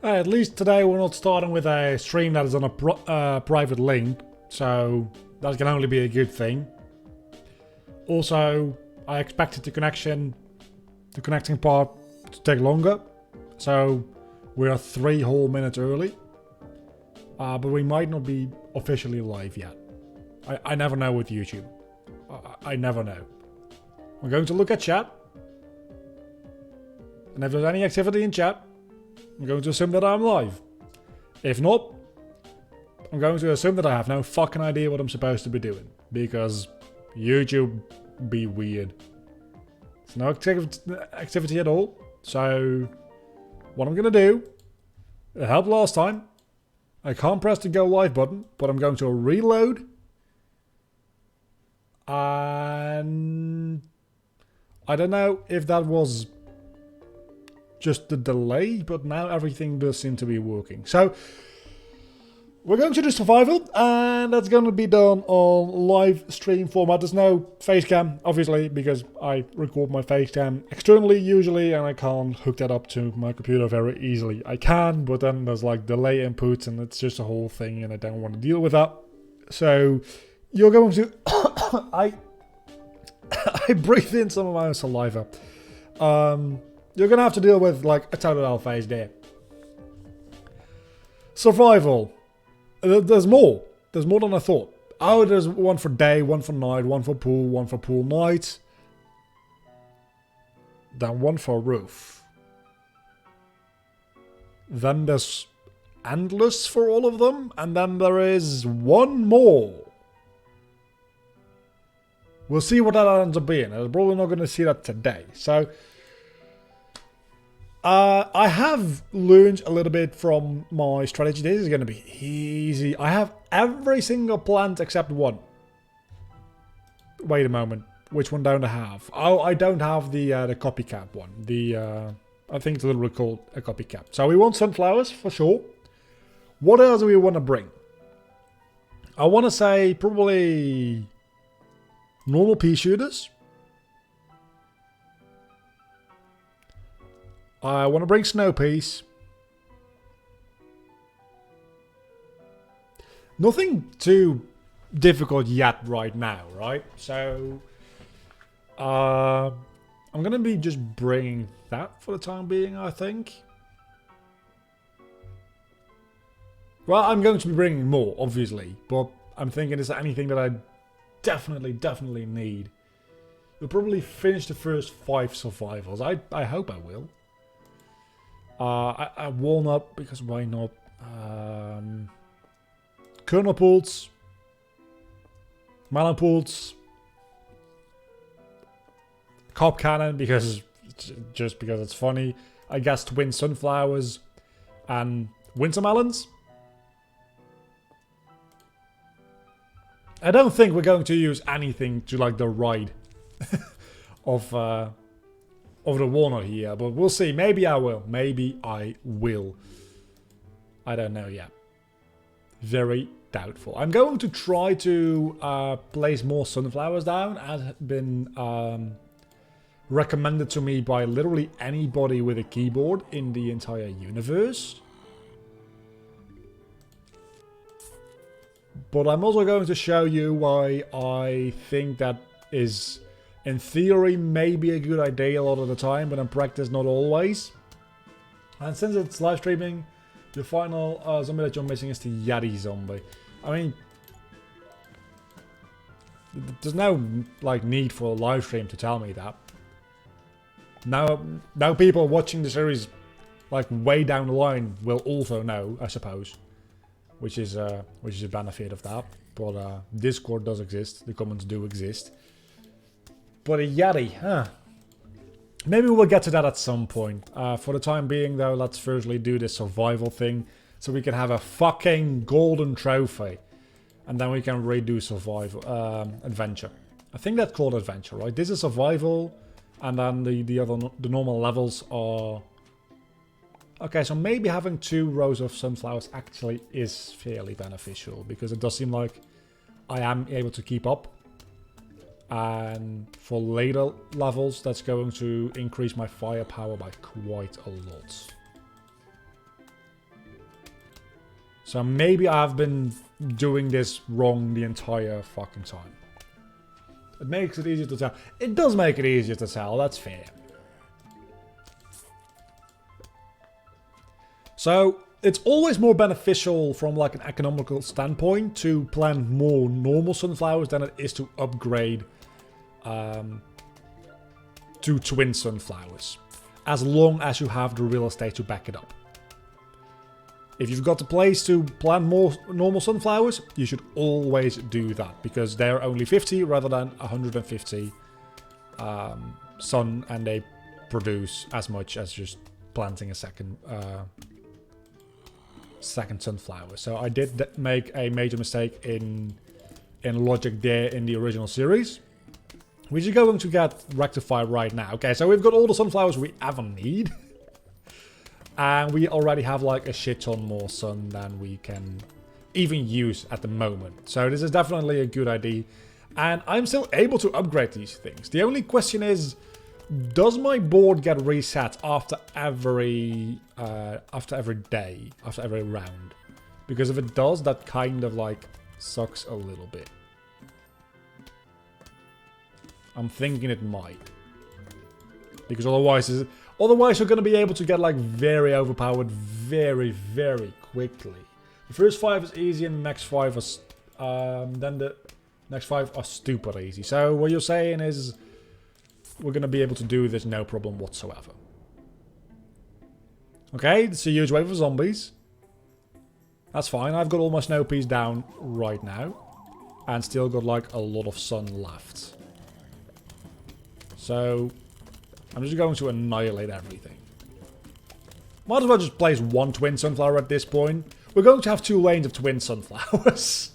At least today we're not starting with a stream that is on a private link, so that can only be a good thing. Also, I expected the connecting part to take longer, so we are 3 whole minutes early. But we might not be officially live yet. I never know with YouTube. I never know. I'm going to look at chat. And if there's any activity in chat, I'm going to assume that I'm live. If not, I'm going to assume that I have no fucking idea what I'm supposed to be doing. Because YouTube be weird. There's no activity at all. So, what I'm going to do, it helped last time. I can't press the go live button, but I'm going to reload. And I don't know if that was just the delay, but now everything does seem to be working. So we're going to do survival, and that's going to be done on live stream format. There's no face cam, obviously, because I record my face cam externally usually, and I can't hook that up to my computer very easily. I can, but then there's like delay inputs, and it's just a whole thing, and I don't want to deal with that. So you're going to I breathed in some of my own saliva. You're gonna have to deal with like a total phase there. Survival. There's more. There's more than I thought. Oh, there's one for day, one for night, one for pool night. Then one for roof. Then there's endless for all of them. And then there is one more. We'll see what that ends up being. I'm probably not going to see that today. So I have learned a little bit from my strategy. This is going to be easy. I have every single plant except one. Wait a moment. Which one don't I have? Oh, I don't have the copycat one. I think it's literally called a copycat. So we want sunflowers for sure. What else do we want to bring? I want to say probably normal pea shooters. I want to bring snow peas. Nothing too difficult yet right now, right? So I'm going to be just bringing that for the time being, I think. Well, I'm going to be bringing more, obviously. But I'm thinking, is there anything that I definitely need? We'll probably finish the first 5 survivals. I hope I will. I walnut, because why not? Kernel pools. Melon pools. Cob cannon, because it's funny. I guess twin sunflowers. And winter melons. I don't think we're going to use anything to like the right of the walnut here, but we'll see. Maybe I will. Maybe I will. I don't know yet. Very doubtful. I'm going to try to place more sunflowers down, as has been recommended to me by literally anybody with a keyboard in the entire universe. But I'm also going to show you why I think that is, in theory, maybe a good idea a lot of the time, but in practice, not always. And since it's live streaming, the final zombie that you're missing is the Yeti zombie. I mean, there's no like need for a live stream to tell me that. Now people watching the series like way down the line will also know, I suppose. Which is a benefit of that. But Discord does exist. The comments do exist. But a Yeti, huh? Maybe we'll get to that at some point. For the time being, though, let's firstly do this survival thing. So we can have a fucking golden trophy. And then we can redo survival adventure. I think that's called adventure, right? This is survival. And then the normal levels are... Okay, so maybe having 2 rows of sunflowers actually is fairly beneficial. Because it does seem like I am able to keep up. And for later levels, that's going to increase my firepower by quite a lot. So maybe I've been doing this wrong the entire fucking time. It makes it easier to tell. It does make it easier to tell, that's fair. So, it's always more beneficial from like an economical standpoint to plant more normal sunflowers than it is to upgrade to twin sunflowers. As long as you have the real estate to back it up. If you've got the place to plant more normal sunflowers, you should always do that. Because they're only 50 rather than 150 sun, and they produce as much as just planting a second sunflower. So I did make a major mistake in logic there in the original series, which is going to get rectified right now. Okay, so we've got all the sunflowers we ever need. And we already have like a shit ton more sun than we can even use at the moment. So this is definitely a good idea. And I'm still able to upgrade these things. The only question is, does my board get reset after every day, after every round? Because if it does, that kind of like sucks a little bit. I'm thinking it might. Because otherwise you're going to be able to get like very overpowered very, very quickly. The first 5 is easy and the next 5 are... then the next 5 are stupid easy. So what you're saying is we're going to be able to do this no problem whatsoever. Okay, it's a huge wave of zombies. That's fine. I've got all my snow peas down right now. And still got like a lot of sun left. So I'm just going to annihilate everything. Might as well just place one twin sunflower at this point. We're going to have 2 lanes of twin sunflowers.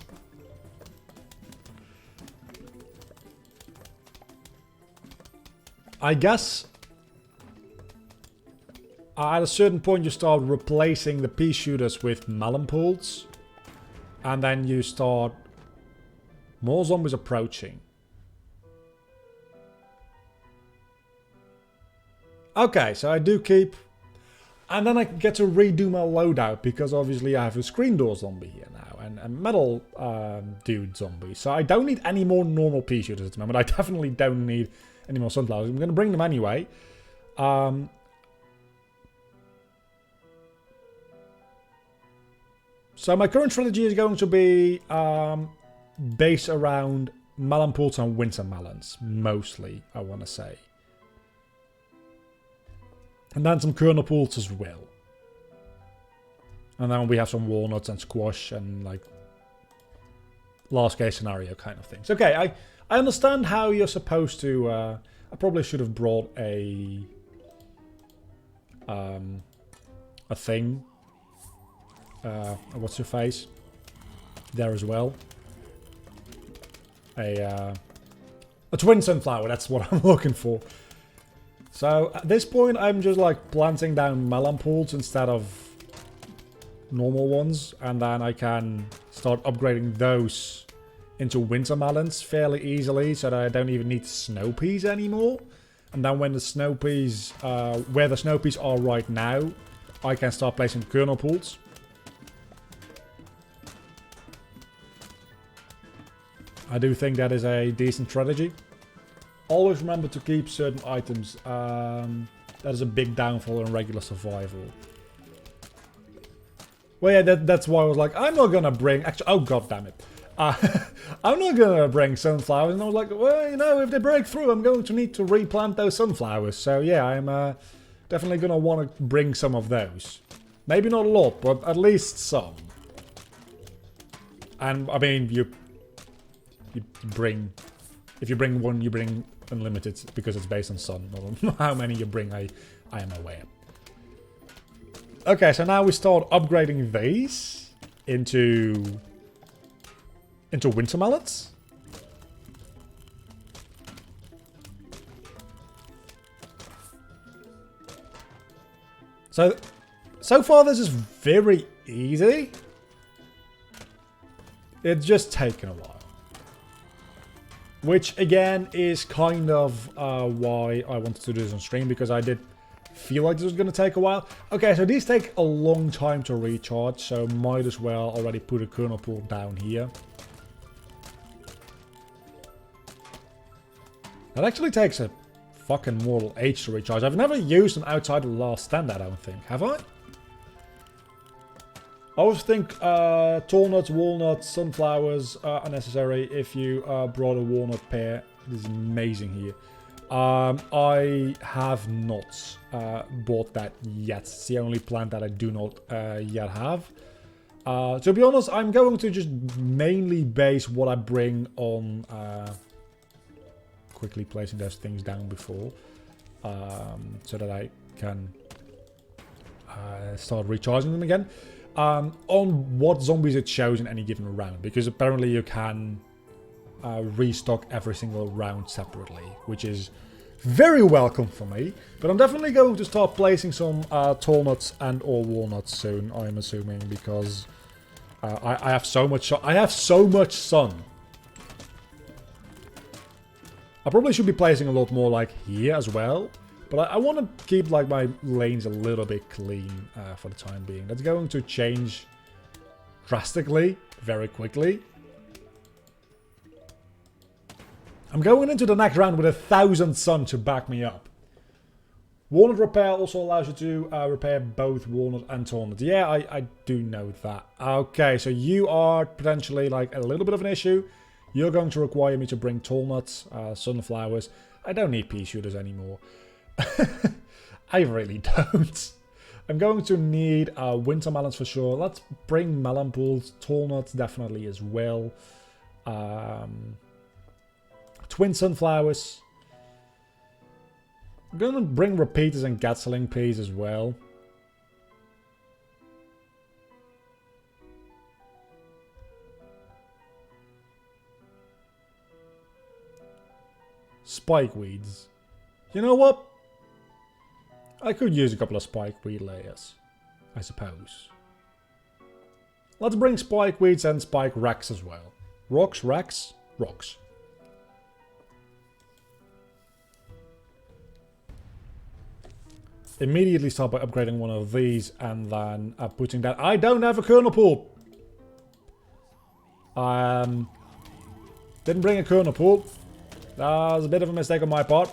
I guess at a certain point you start replacing the pea shooters with melon pools. And then you start more zombies approaching. Okay, so I do keep... And then I get to redo my loadout, because obviously I have a screen door zombie here now, and a metal dude zombie. So I don't need any more normal pea shooters at the moment. I definitely don't need any more sunflowers. I'm going to bring them anyway. So my current strategy is going to be based around melon pools and winter melons, mostly, I want to say. And then some kernel pools as well. And then we have some walnuts and squash and like last case scenario kind of things. Okay, I understand how you're supposed to... I probably should have brought a thing. What's your face? There as well. A twin sunflower, that's what I'm looking for. So at this point I'm just like planting down melon pools instead of normal ones, and then I can start upgrading those into winter melons fairly easily, so that I don't even need snow peas anymore. And then when the snow peas, where the snow peas are right now, I can start placing kernel pools. I do think that is a decent strategy. Always remember to keep certain items. That is a big downfall in regular survival. Well, yeah, that's why I was like, I'm not gonna bring... Actually, oh, god damn it. I'm not gonna bring sunflowers. And I was like, well, you know, if they break through, I'm going to need to replant those sunflowers. So, yeah, I'm definitely gonna want to bring some of those. Maybe not a lot, but at least some. And, I mean, you bring... If you bring one, you bring unlimited, because it's based on sun. Not on how many you bring, I am aware. Okay, so now we start upgrading these into winter melons. So far this is very easy. It's just taken a while. Which, again, is kind of why I wanted to do this on stream, because I did feel like this was going to take a while. Okay, so these take a long time to recharge, so might as well already put a kernel pool down here. That actually takes a fucking mortal age to recharge. I've never used them outside the last stand, I don't think. Have I? I always think tall nuts, walnuts, sunflowers are necessary if you brought a walnut pear. This is amazing here. I have not bought that yet. It's the only plant that I do not yet have. To be honest, I'm going to just mainly base what I bring on quickly placing those things down before, so that I can start recharging them again. On what zombies it shows in any given round, because apparently you can restock every single round separately, which is very welcome for me. But I'm definitely going to start placing some tall nuts and or walnuts soon, I'm assuming, because I have so much sun. I probably should be placing a lot more like here as well, but I want to keep like my lanes a little bit clean for the time being. That's going to change drastically very quickly. I'm going into the next round with 1,000 sun to back me up. Walnut repair also allows you to repair both walnut and tall nut. Yeah, I do know that. Okay, so you are potentially like a little bit of an issue. You're going to require me to bring tall nuts, sunflowers. I don't need pea shooters anymore. I really don't. I'm going to need winter melons for sure. Let's bring melon pools, tall nuts definitely as well. Twin sunflowers. I'm going to bring repeaters and gatling peas as well. Spike weeds. You know what? I could use a couple of spike weed layers, I suppose. Let's bring spike weeds and spike racks as well. Rocks, racks, rocks. Immediately start by upgrading one of these and then putting that. I don't have a kernel pool. Didn't bring a kernel pool. That was a bit of a mistake on my part.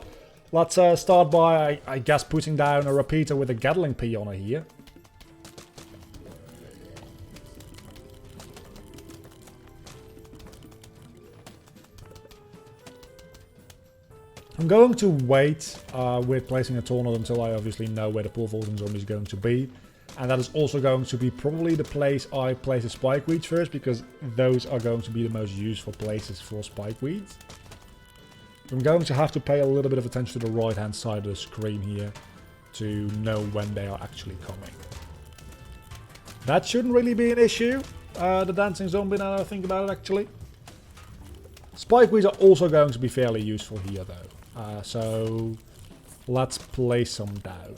Let's start by, I guess, putting down a repeater with a gatling pea on it here. I'm going to wait with placing a tall nut until I obviously know where the pool vaulting zombie is going to be. And that is also going to be probably the place I place the spike weeds first, because those are going to be the most useful places for spike weeds. I'm going to have to pay a little bit of attention to the right hand side of the screen here to know when they are actually coming. That shouldn't really be an issue, the dancing zombie, now that I think about it actually. Spike weeds are also going to be fairly useful here though, so let's place some down.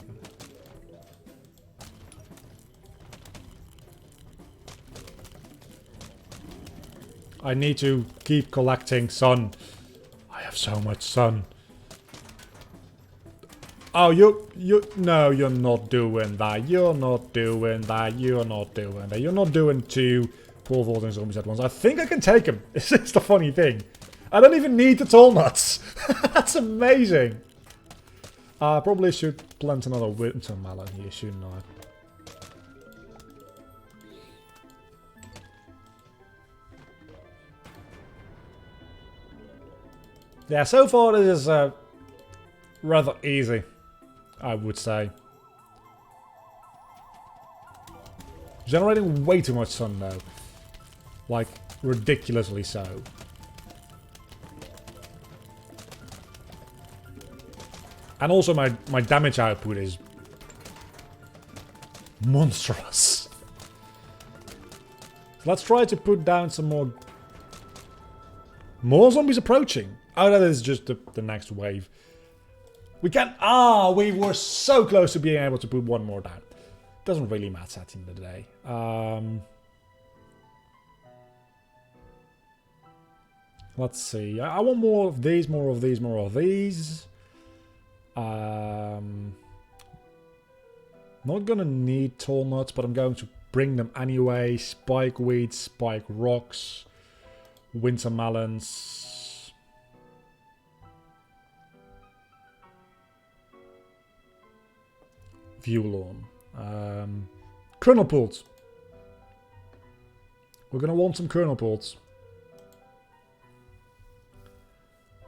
I need to keep collecting sun. I have so much sun. Oh, no, you're not doing that. You're not doing that. You're not doing that. You're not doing two pool vaulting zombies at once. I think I can take them. It's just the funny thing. I don't even need the tall nuts. That's amazing. I probably should plant another winter melon here, shouldn't I? Yeah, so far this is rather easy, I would say. Generating way too much sun though. Like, ridiculously so. And also my damage output is monstrous. Let's try to put down some more... More zombies approaching. Oh, that is just the next wave. We can... Ah, we were so close to being able to put one more down. Doesn't really matter at the end of the day. Let's see. I want more of these, more of these, more of these. Not gonna need tall nuts, but I'm going to bring them anyway. Spike weeds, spike rocks, winter melons. View lawn. Kernel pools. We're gonna want some kernel pools.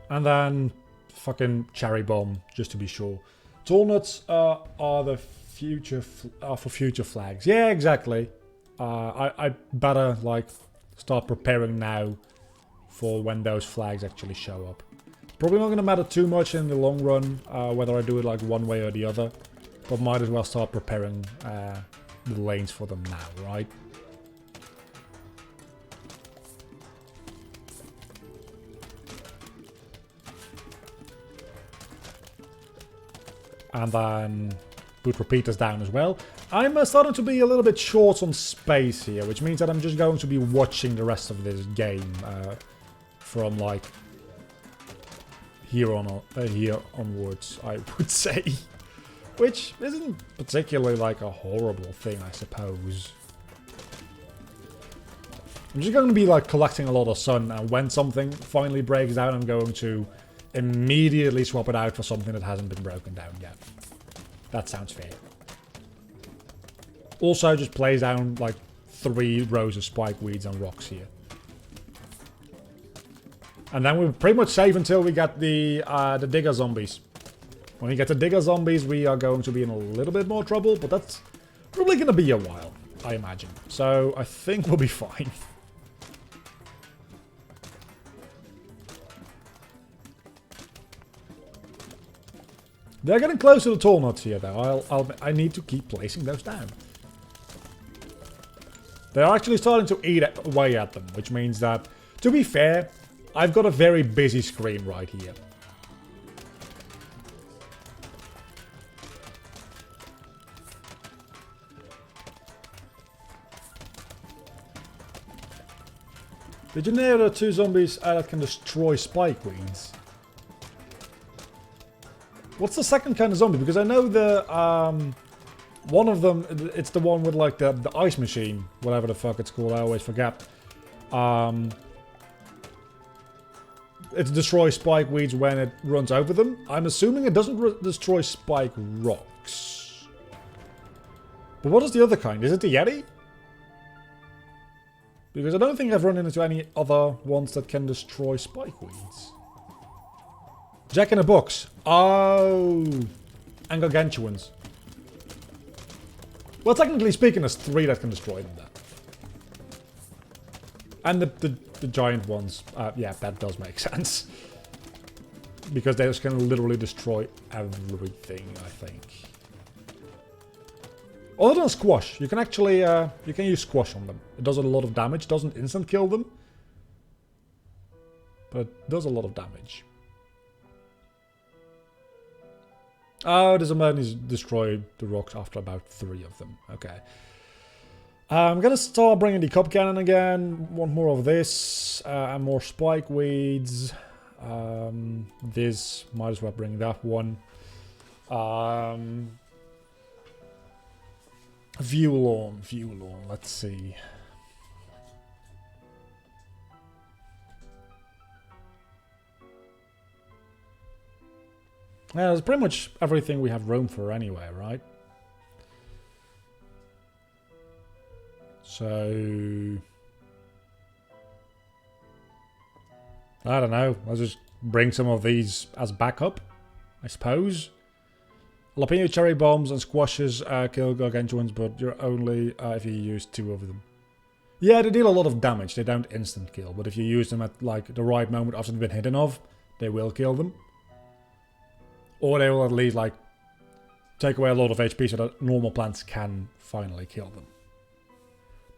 And then fucking cherry bomb, just to be sure. Tall nuts are the future for future flags. Yeah, exactly. I better like start preparing now for when those flags actually show up. Probably not gonna matter too much in the long run whether I do it like one way or the other, but might as well start preparing the lanes for them now, right? And then put repeaters down as well. I'm starting to be a little bit short on space here, which means that I'm just going to be watching the rest of this game from like here onwards, I would say. Which isn't particularly like a horrible thing, I suppose. I'm just going to be like collecting a lot of sun, and when something finally breaks down, I'm going to immediately swap it out for something that hasn't been broken down yet. That sounds fair. Also, just plays down like 3 rows of spike weeds and rocks here. And then we're pretty much safe until we get the digger zombies. When we get the digger zombies, we are going to be in a little bit more trouble, but that's probably going to be a while, I imagine. So I think we'll be fine. They're getting close to the tall nuts here, though. I need to keep placing those down. They're actually starting to eat away at them, which means that, to be fair, I've got a very busy screen right here. Did you know there are 2 zombies that can destroy spike weeds? What's the second kind of zombie? Because I know the one of them, it's the one with like the ice machine, whatever the fuck it's called. I always forget. It destroys spike weeds when it runs over them. I'm assuming it doesn't destroy spike rocks. But what is the other kind? Is it the Yeti? Because I don't think I've run into any other ones that can destroy spike weeds. Jack in a box. Oh. And gargantuans. Well, technically speaking, there's 3 that can destroy them then. And the giant ones. Yeah, that does make sense. Because they just can literally destroy everything, I think. Other than squash, you can actually you can use squash on them. It does a lot of damage. Doesn't instant kill them, but it does a lot of damage. Oh, there's a man who's destroyed the rocks after about 3 of them. Okay. I'm gonna start bringing the cup cannon again. Want more of this and more spike weeds. This might as well bring that one. View lawn. Let's see. Yeah, that's pretty much everything we have room for anyway, right? So I don't know. I'll just bring some of these as backup, I suppose. Jalapeno cherry bombs and squashes kill gargantuans, but you're only if you use 2 of them. Yeah, they deal a lot of damage. They don't instant kill, but if you use them at like the right moment after they've been hidden off, they will kill them. Or they will at least like take away a lot of HP so that normal plants can finally kill them.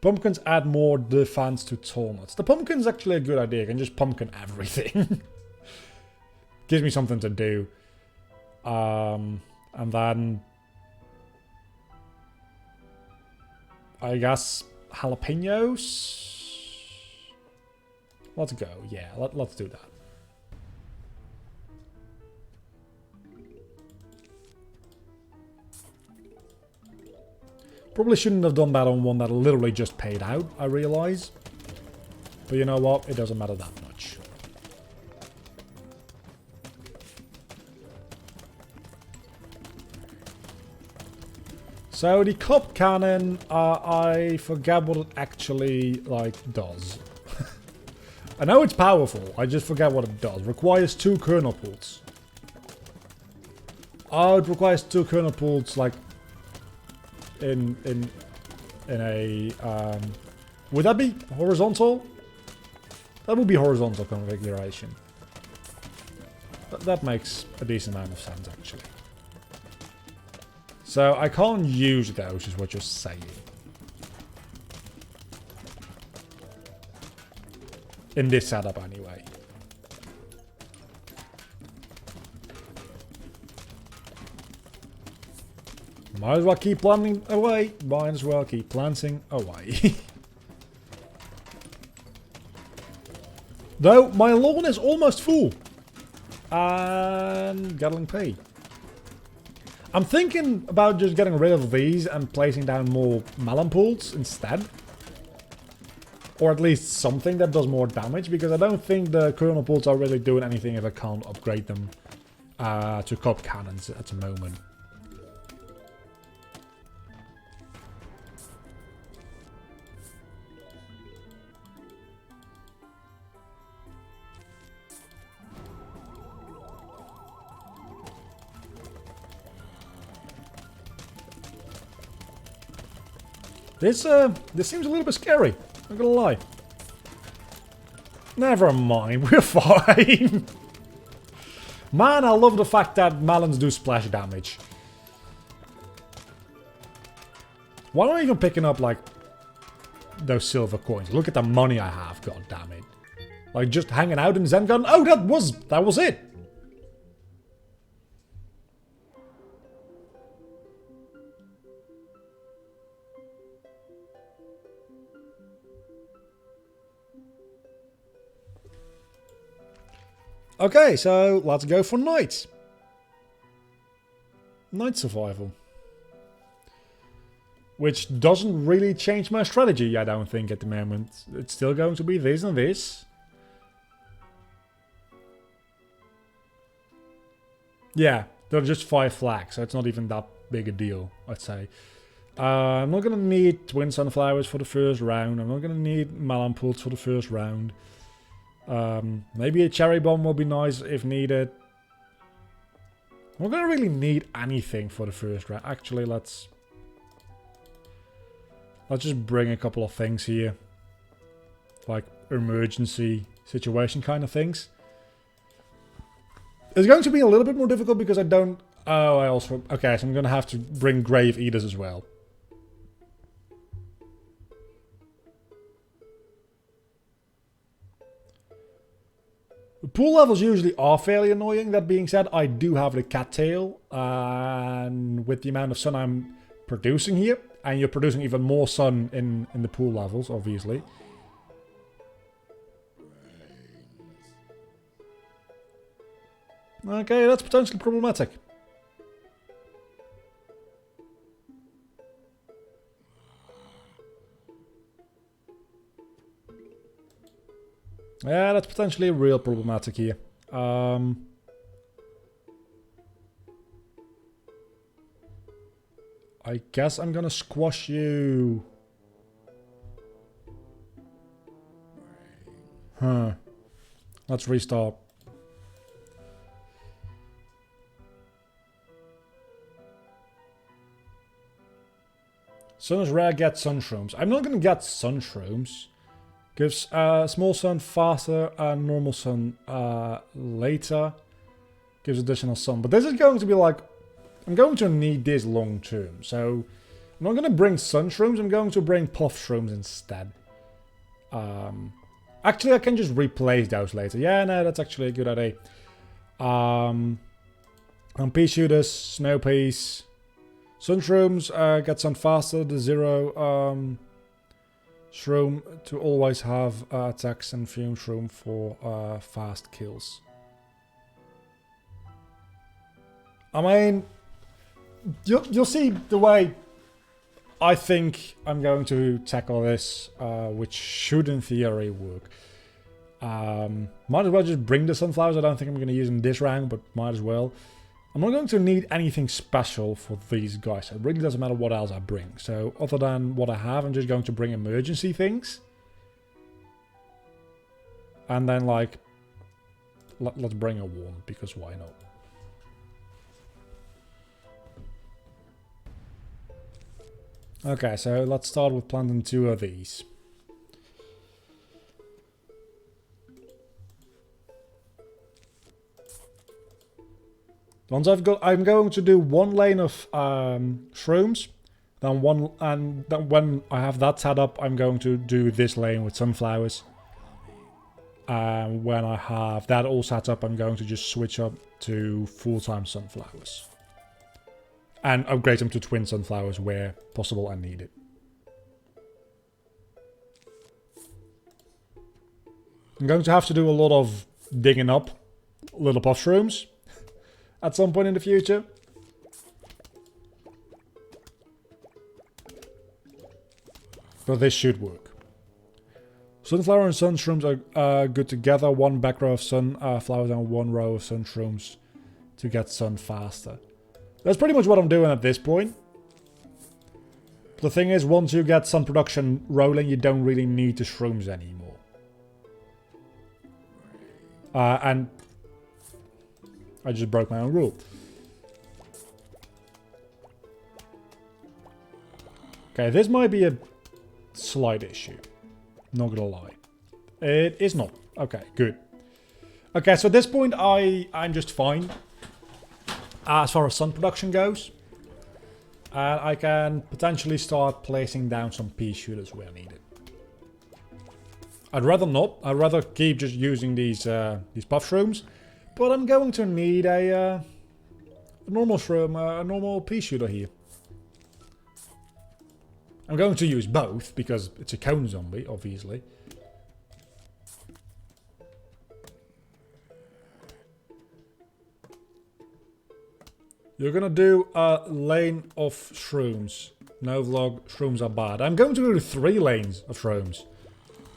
Pumpkins add more defense to tall nuts. The pumpkin's actually a good idea. You can just pumpkin everything. Gives me something to do. And then I guess jalapenos. Let's go. Yeah, let's do that. Probably shouldn't have done that on one that literally just paid out, I realise. But you know what? It doesn't matter that much. So the cup cannon, I forget what it actually, like, does. I know it's powerful, I just forget what it does. Requires 2 kernel pools. Oh, it requires 2 kernel pools, like, in a, would that be horizontal? That would be horizontal configuration. That makes a decent amount of sense, actually. So I can't use those, is what you're saying. In this setup, anyway. Might as well keep planting away. Might as well keep planting away. Though, my lawn is almost full. And Gatling pay. I'm thinking about just getting rid of these and placing down more melon pools instead. Or at least something that does more damage, because I don't think the kernel pools are really doing anything if I can't upgrade them to cup cannons at the moment. This seems a little bit scary, not gonna lie. Never mind, we're fine. Man, I love the fact that melons do splash damage. Why am I even picking up, like, those silver coins? Look at the money I have, god damn it. Like, just hanging out in Zen Gun. Oh, that was it. Okay, so let's go for night. Night survival. Which doesn't really change my strategy, I don't think, at the moment. It's still going to be this and this. Yeah, they're just 5 flags, so it's not even that big a deal, I'd say. I'm not going to need twin sunflowers for the first round. I'm not going to need melon pools for the first round. Maybe a cherry bomb will be nice if needed. We're gonna really need anything for the first round. Actually, let's just bring a couple of things here, like emergency situation kind of things. It's going to be a little bit more difficult because I don't. Oh, I also okay. So I'm gonna have to bring grave eaters as well. The pool levels usually are fairly annoying. That being said, I do have the cattail, and with the amount of sun I'm producing here, and you're producing even more sun in the pool levels, obviously. Okay, that's potentially problematic. Yeah, that's potentially real problematic here. I guess I'm gonna squash you. Huh. Let's restart. Sun is rare, get sun shrooms. I'm not gonna get sun shrooms. Gives small sun faster and normal sun later. Gives additional sun. But this is going to be like... I'm going to need this long term. So I'm not going to bring sun shrooms. I'm going to bring puff shrooms instead. Actually, I can just replace those later. Yeah, no, that's actually a good idea. Pea shooters, snow peas. Sun shrooms get sun faster. The 0... shroom to always have attacks and fume shroom for fast kills. I mean, you'll see the way I think I'm going to tackle this, which should in theory work. Might as well just bring the sunflowers. I don't think I'm going to use them this round, but might as well. I'm not going to need anything special for these guys. It really doesn't matter what else I bring. So other than what I have, I'm just going to bring emergency things. And then like, let's bring a wand, because why not? Okay, so let's start with planting 2 of these. Once I've got, I'm going to do 1 lane of shrooms. Then when I have that set up, I'm going to do this lane with sunflowers. When I have that all set up, I'm going to just switch up to full-time sunflowers. And upgrade them to twin sunflowers where possible and needed. I'm going to have to do a lot of digging up little puff shrooms at some point in the future. But this should work. Sunflower and sun shrooms are good together. 1 back row of sun flowers and 1 row of sun shrooms to get sun faster. That's pretty much what I'm doing at this point. The thing is, once you get sun production rolling, you don't really need the shrooms anymore. And I just broke my own rule. Okay, this might be a slight issue. Not gonna lie. It is not. Okay, good. Okay, so at this point, I'm just fine. As far as sun production goes. And I can potentially start placing down some pea shooters where needed. I'd rather not. I'd rather keep just using these puff shrooms. But I'm going to need a normal shroom, a normal pea shooter here. I'm going to use both because it's a cone zombie, obviously. You're gonna do a lane of shrooms. No vlog, shrooms are bad. I'm going to do 3 lanes of shrooms.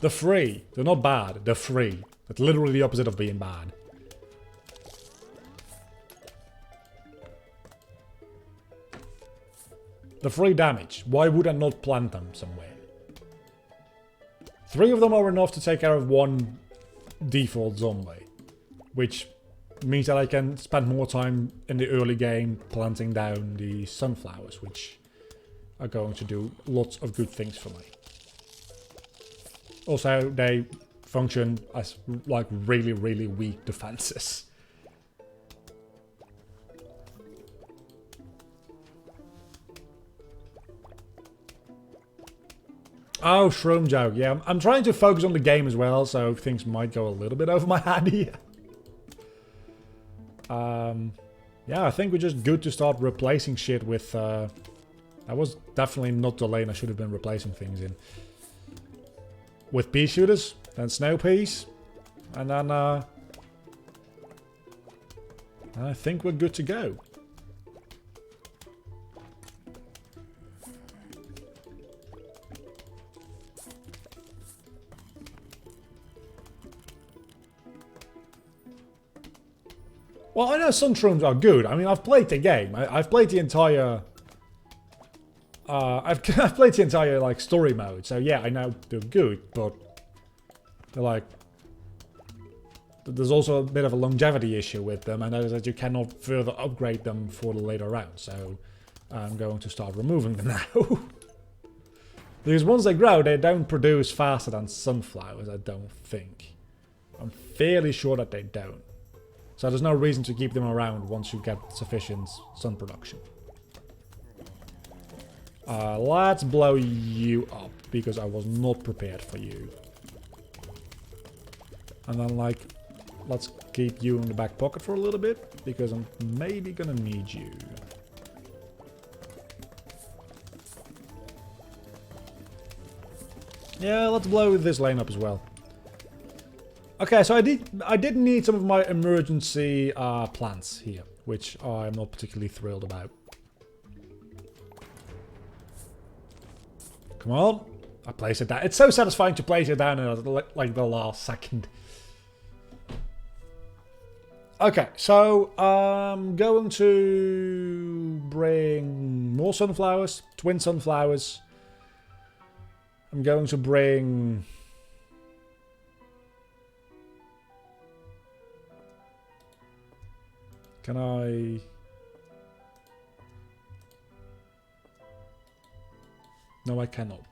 They're free. They're not bad. They're free. That's literally the opposite of being bad. The free damage. Why would I not plant them somewhere? 3 of them are enough to take care of 1 default zombie. Which means that I can spend more time in the early game planting down the sunflowers, which are going to do lots of good things for me. Also, they function as like really, really weak defenses. Oh, shroom joke. Yeah, I'm trying to focus on the game as well, so things might go a little bit over my head here. Yeah, I think we're just good to start replacing shit with... that was definitely not the lane I should have been replacing things in. With pea shooters, then snow peas, and then... I think we're good to go. Well, I know sun shrooms are good. I mean, I've played the game. I've played the entire... I've played the entire, like, story mode. So, yeah, I know they're good, but... They're, like... There's also a bit of a longevity issue with them. I know that you cannot further upgrade them for the later round. So, I'm going to start removing them now. Because once they grow, they don't produce faster than sunflowers, I don't think. I'm fairly sure that they don't. So there's no reason to keep them around once you get sufficient sun production. Let's blow you up, because I was not prepared for you. And then, like, let's keep you in the back pocket for a little bit, because I'm maybe gonna need you. Yeah, let's blow this lane up as well. Okay, so I did need some of my emergency plants here, which I'm not particularly thrilled about. Come on. I place it down. It's so satisfying to place it down in like the last second. Okay, so I'm going to bring more sunflowers, twin sunflowers. I'm going to bring... Can I... No, I cannot.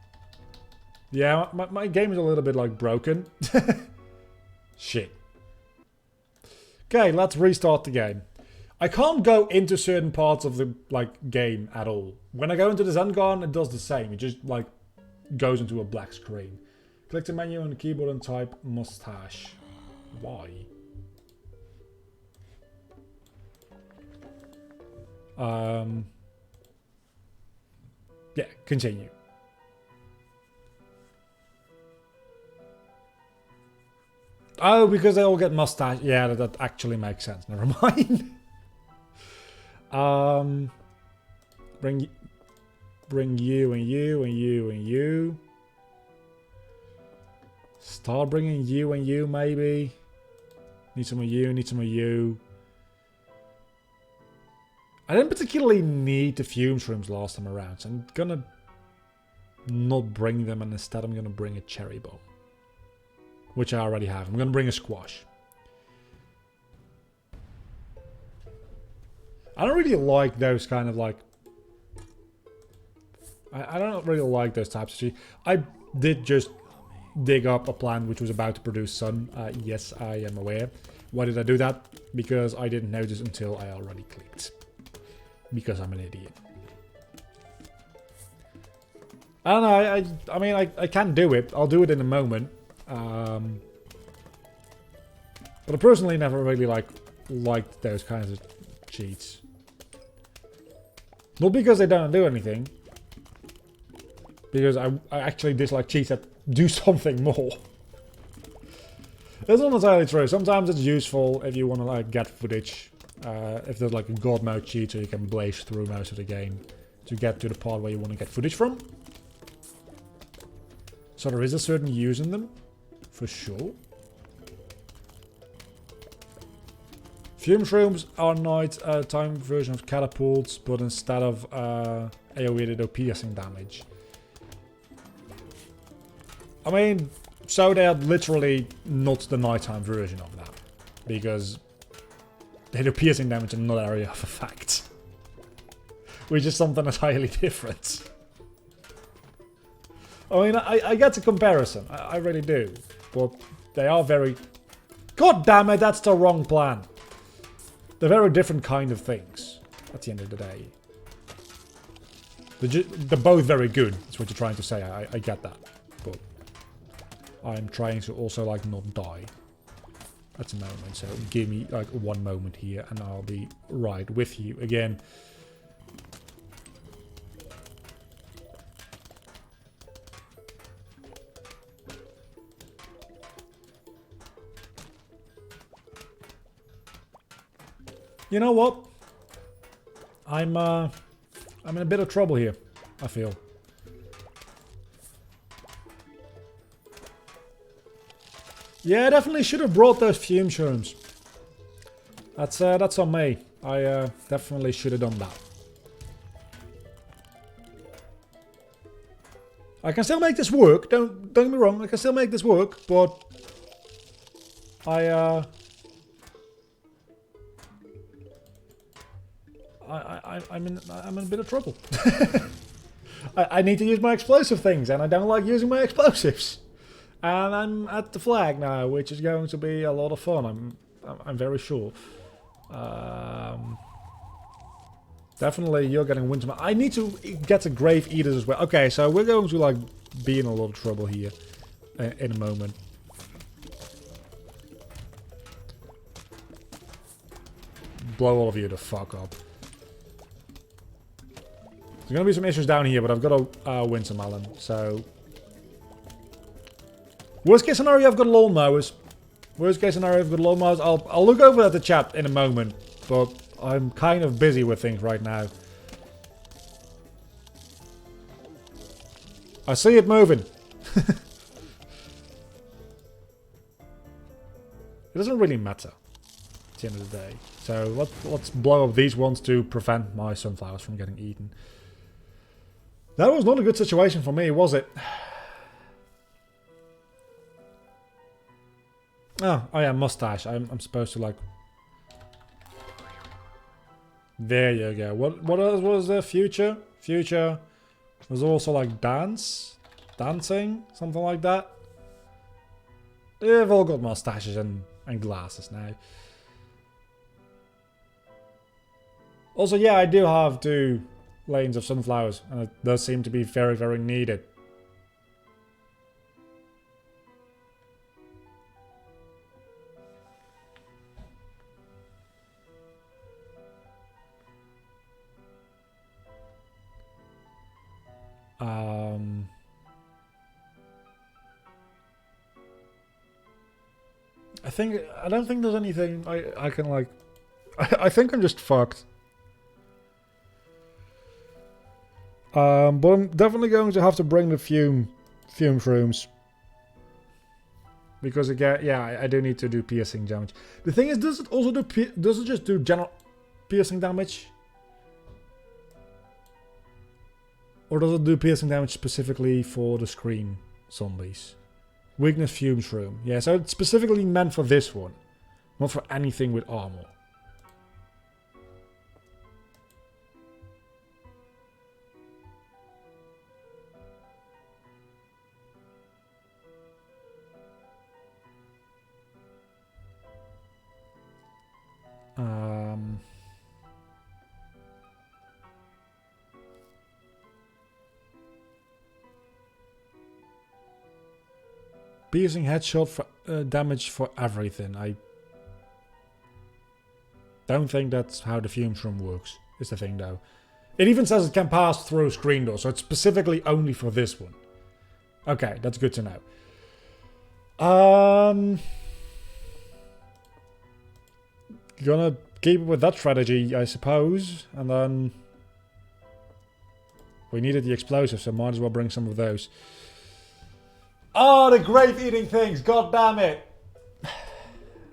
Yeah, my game is a little bit like broken. Shit. Okay, let's restart the game. I can't go into certain parts of the game at all. When I go into the Zengarden, it does the same. It just like goes into a black screen. Click the menu on the keyboard and type mustache. Why? Yeah, continue. Oh, because they all get mustache. Yeah, that actually makes sense. Never mind. Bring you and you and you and you. Start bringing you and you, maybe. Need some of you, need some of you. I didn't particularly need the fume shrooms last time around, so I'm gonna not bring them, and instead I'm gonna bring a cherry bomb. Which I already have. I'm gonna bring a squash. I don't really like those kind of like... I don't really like those types of trees. I did just dig up a plant which was about to produce sun. Yes, I am aware. Why did I do that? Because I didn't notice until I already clicked. Because I'm an idiot. I don't know, I mean, I can do it. I'll do it in a moment. But I personally never really liked those kinds of cheats. Not because they don't do anything. Because I actually dislike cheats that do something more. That's not entirely true. Sometimes it's useful if you want to like get footage. If there's like a god mode cheat so you can blaze through most of the game to get to the part where you want to get footage from. So there is a certain use in them. For sure. Fume shrooms are night time version of catapults, but instead of AoE they do piercing damage. I mean, so they are literally not the nighttime version of that. Because they do piercing damage in another area of effect. Which is something entirely different. I mean, I get the comparison. I really do. But they are very... God damn it, that's the wrong plan. They're very different kind of things, at the end of the day. They're both very good, that's what you're trying to say, I get that. But I'm trying to also, like, not die at the moment. So give me, like, one moment here and I'll be right with you again. You know what? I'm in a bit of trouble here, I feel. Yeah, I definitely should have brought those fume shrooms. That's on me. I definitely should have done that. I can still make this work. Don't get me wrong. I can still make this work, but I'm in a bit of trouble. I need to use my explosive things, and I don't like using my explosives. And I'm at the flag now, which is going to be a lot of fun. I'm very sure. Definitely, you're getting winter. I need to get the grave eaters as well. Okay, so we're going to like be in a lot of trouble here in a moment. Blow all of you the fuck up. There's gonna be some issues down here, but I've got a winter melon, so... Worst case scenario, I've got lawnmowers. Worst case scenario, I've got lawnmowers. I'll look over at the chat in a moment, but I'm kind of busy with things right now. I see it moving. It doesn't really matter at the end of the day. So let's blow up these ones to prevent my sunflowers from getting eaten. That was not a good situation for me, was it? Oh yeah, mustache. I'm supposed to like... There you go. What else was there? Future? Future. There's also like dancing, something like that. They've all got mustaches and glasses now. Also, yeah, I do have 2 lanes of sunflowers, and it does seem to be very, very needed. I don't think there's anything I can like... I think I'm just fucked. But I'm definitely going to have to bring the fume shrooms. Because again, yeah, I do need to do piercing damage. The thing is, does it also do... Does it just do general piercing damage? Or does it do piercing damage specifically for the screen zombies? Weakness fume shroom. Yeah, so it's specifically meant for this one. Not for anything with armor. Piercing headshot for damage for everything. I don't think that's how the fume shroom works. Is the thing though. It even says it can pass through screen doors, so it's specifically only for this one. Okay, that's good to know. Gonna keep it with that strategy, I suppose, and then we needed the explosives, so might as well bring some of those. Oh, the grave eating things! God damn it!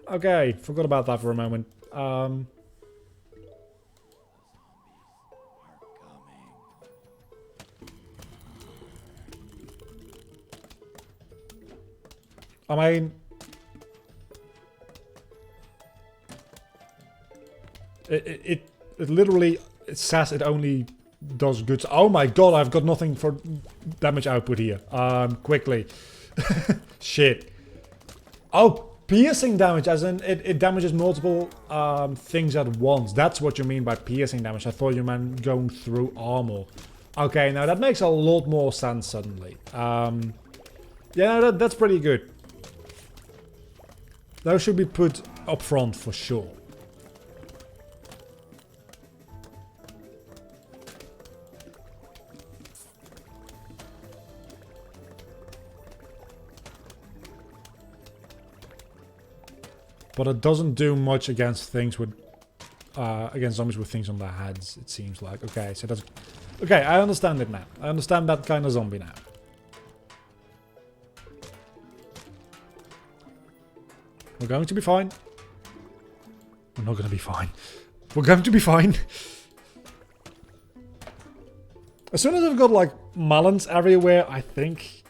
Okay, forgot about that for a moment. I mean, it literally says it only does good. Oh my god, I've got nothing for damage output here. Quickly. Shit. Oh, piercing damage, as in it damages multiple things at once. That's what you mean by piercing damage. I thought you meant going through armor. Okay, now that makes a lot more sense suddenly. Yeah, that's pretty good. Those should be put up front for sure. But it doesn't do much against things with, against zombies with things on their heads, it seems like. Okay, so that's... Okay, I understand it now. I understand that kind of zombie now. We're going to be fine. We're not going to be fine. We're going to be fine. As soon as I've got, like, melons everywhere, I think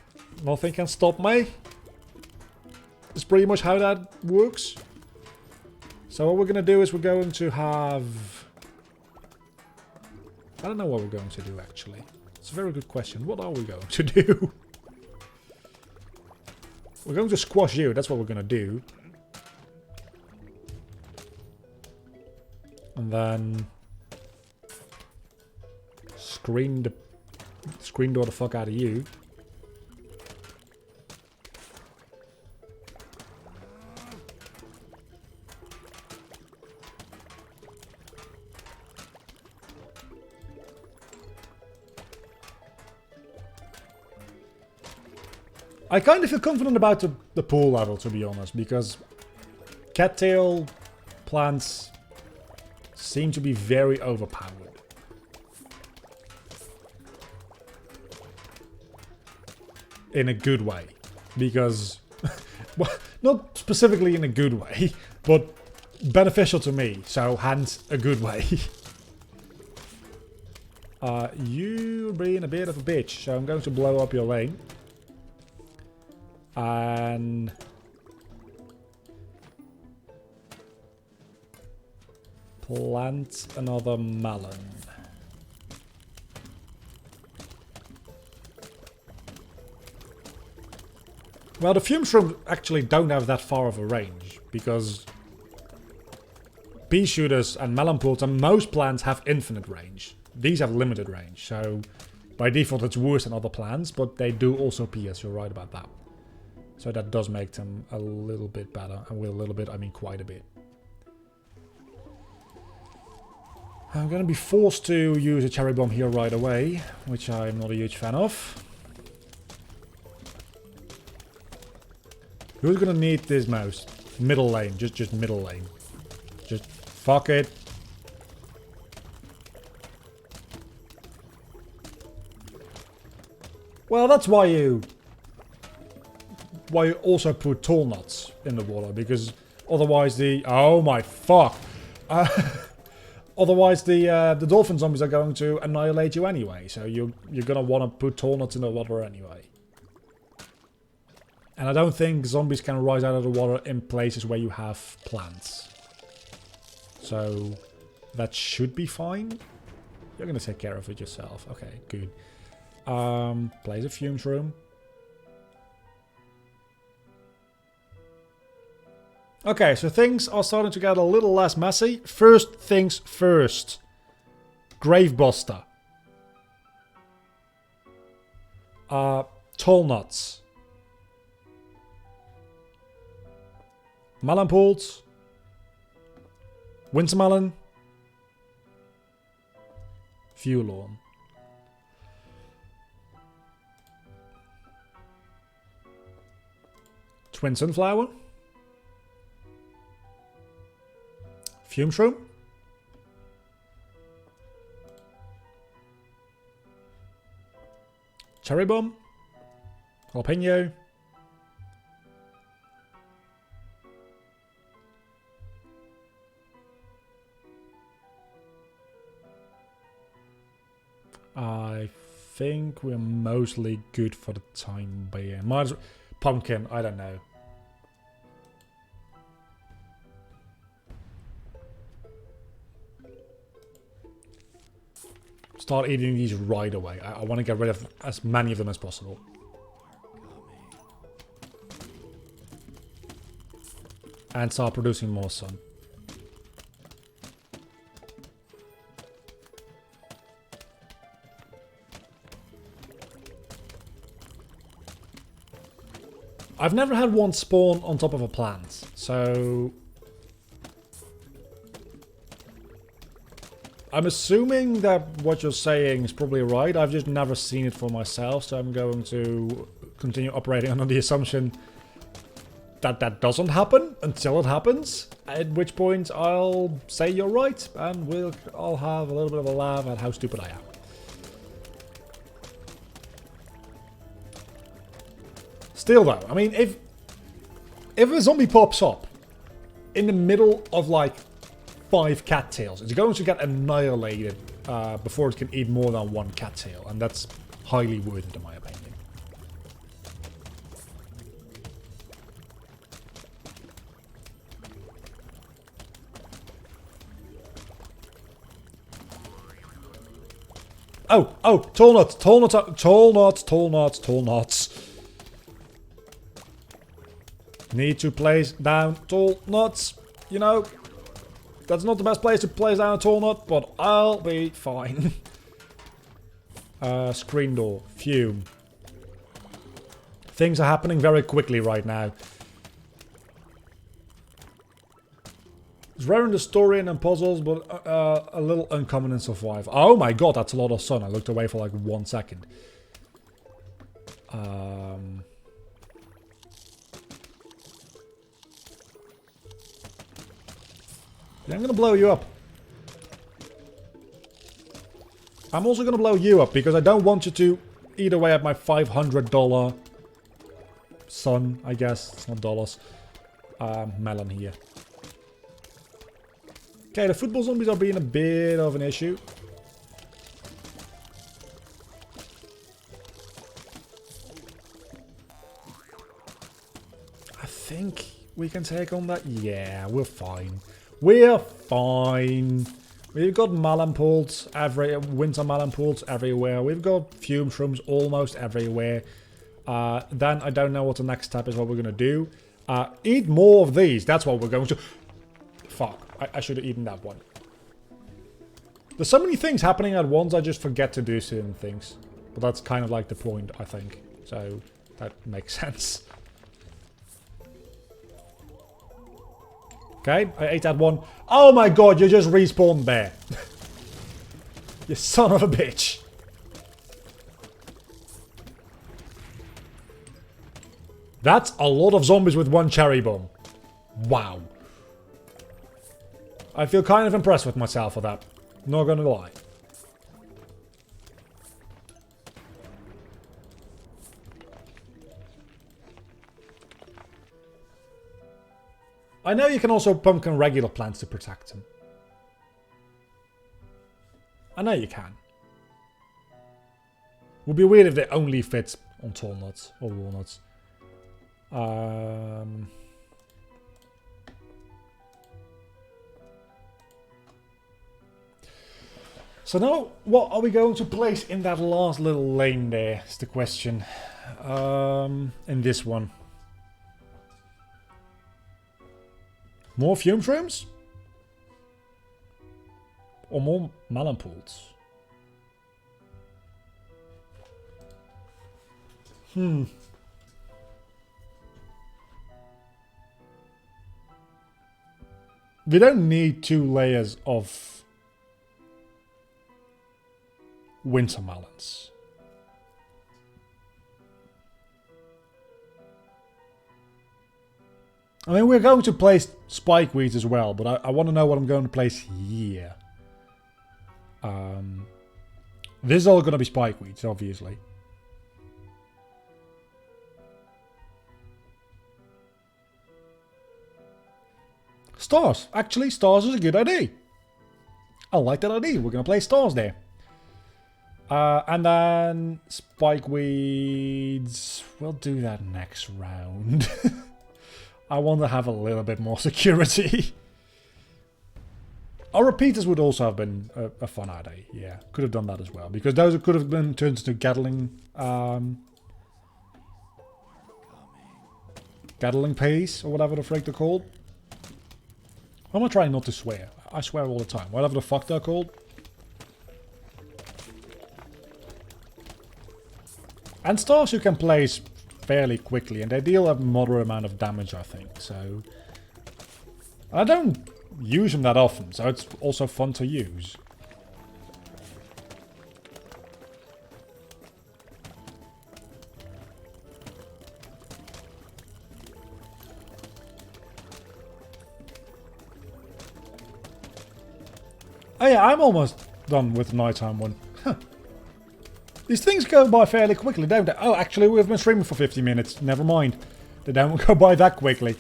nothing can stop me. That's pretty much how that works. So what we're going to do is we're going to have... I don't know what we're going to do, actually. It's a very good question. What are we going to do? We're going to squash you. That's what we're going to do. And then... Screen door the fuck out of you. I kind of feel confident about the pool level, to be honest, because cattail plants seem to be very overpowered. in a good way. Because, well, not specifically in a good way, but beneficial to me. So, hence, a good way. You're being a bit of a bitch. So, I'm going to blow up your lane. And... plant another melon. Well, the fume shrooms actually don't have that far of a range, because pea shooters and melon pools and most plants have infinite range. These have limited range, so by default it's worse than other plants, but they do also pierce, you're right about that. So that does make them a little bit better, and with a little bit I mean quite a bit. I'm going to be forced to use a cherry bomb here right away, which I'm not a huge fan of. Who's going to need this most? Middle lane, just middle lane. Just fuck it. Well, that's why you also put tall nuts in the water, because otherwise the... Oh my fuck. Otherwise, the dolphin zombies are going to annihilate you anyway. So you're gonna want to put tall nuts in the water anyway. And I don't think zombies can rise out of the water in places where you have plants. So that should be fine. You're gonna take care of it yourself. Okay, good. Place a fume shroom. Okay, so things are starting to get a little less messy. First things first. Gravebuster. Tall nuts. Melon pools. Winter melon. Fuel lawn. Twin sunflower. Fume shroom. Cherry bomb. Jalapeno. I think we're mostly good for the time being. Might as well, pumpkin, I don't know. Start eating these right away. I want to get rid of as many of them as possible. And start producing more sun. I've never had one spawn on top of a plant, so... I'm assuming that what you're saying is probably right. I've just never seen it for myself, so I'm going to continue operating under the assumption that that doesn't happen until it happens. At which point I'll say you're right, and I'll have a little bit of a laugh at how stupid I am. Still though, I mean, if a zombie pops up in the middle of like 5 cattails, it's going to get annihilated before it can eat more than 1 cattail, and that's highly worth it in my opinion. Oh, tall nuts, tall nuts, tall nuts, tall nuts, tall nuts. Need to place down tall nuts, you know. That's not the best place to place down a tall nut, but I'll be fine. Screen door. Fume. Things are happening very quickly right now. It's rare in the story and in puzzles, but a little uncommon in survival. Oh my god, that's a lot of sun. I looked away for like 1 second. I'm gonna blow you up. I'm also gonna blow you up because I don't want you to eat away at my $500 sun, I guess. It's not dollars. Melon here. Okay, the football zombies are being a bit of an issue. I think we can take on that. Yeah, we're fine. We're fine. We've got melon pools winter melon pools everywhere. We've got fume shrooms almost everywhere. Then I don't know what the next step is, what we're going to do. Eat more of these. That's what we're going to... Fuck. I should have eaten that one. There's so many things happening at once, I just forget to do certain things. But that's kind of like the point, I think. So, that makes sense. Okay, I ate that one. Oh my god, you just respawned there. You son of a bitch. That's a lot of zombies with one cherry bomb. Wow. I feel kind of impressed with myself for that. Not gonna lie. I know you can also pumpkin regular plants to protect them. I know you can. Would be weird if they only fit on tall nuts or walnuts. So now, what are we going to place in that last little lane there, is the question. In this one. More fume shrooms? Or more melon pools? We don't need 2 layers of winter melons. I mean, we're going to place spikeweeds as well, but I want to know what I'm going to place here. This is all going to be spikeweeds, obviously. Stars. Actually, stars is a good idea. I like that idea. We're going to place stars there. And then spikeweeds. We'll do that next round. I want to have a little bit more security. Our repeaters would also have been a fun idea. Yeah, could have done that as well. Because those could have been turned into Gatling... Gatling peas, or whatever the frick they're called. I'm gonna try not to swear. I swear all the time. Whatever the fuck they're called. And stars you can place fairly quickly, and they deal a moderate amount of damage, I think. So I don't use them that often, so it's also fun to use. Oh yeah, I'm almost done with the nighttime one. Huh. These things go by fairly quickly, don't they? Oh, actually, we've been streaming for 50 minutes. Never mind. They don't go by that quickly.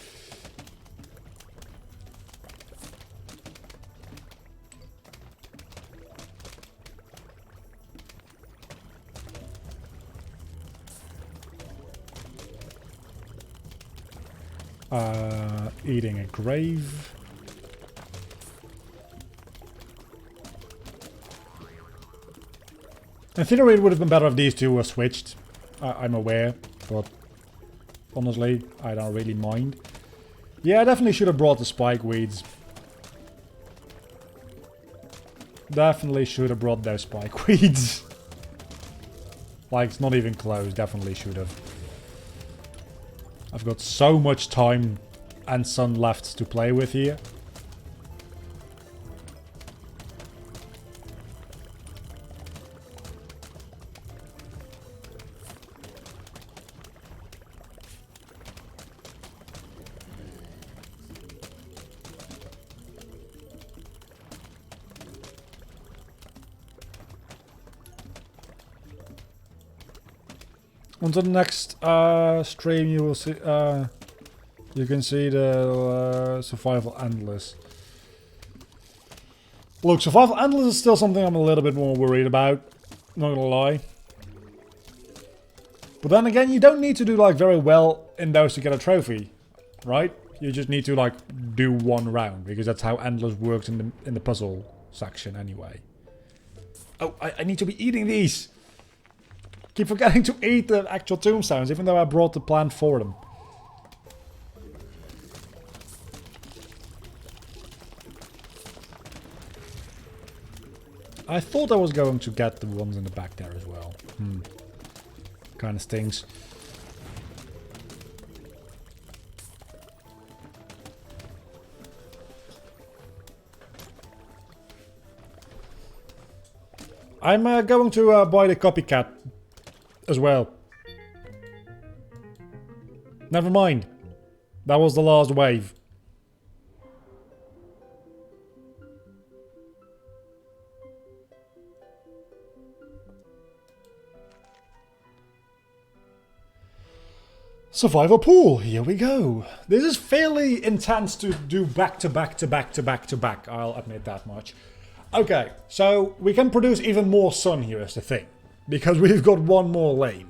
Eating a grave. In theory, it would have been better if these two were switched. I'm aware, but honestly, I don't really mind. Yeah, I definitely should have brought the spikeweeds. Definitely should have brought those spikeweeds. Like, it's not even close. Definitely should have. I've got so much time and sun left to play with here. Until the next stream, you will see. You can see the survival endless. Look, survival endless is still something I'm a little bit more worried about. Not gonna lie. But then again, you don't need to do like very well in those to get a trophy, right? You just need to like do one round because that's how endless works in the puzzle section anyway. Oh, I need to be eating these. Keep forgetting to eat the actual tombstones, even though I brought the plant for them. I thought I was going to get the ones in the back there as well. Kind of stings. I'm going to buy the copycat as well. Never mind. That was the last wave. Survivor pool, here we go. This is fairly intense to do back to back to back to back to back, I'll admit that much. Okay, so we can produce even more sun here is the thing. Because we've got one more lane.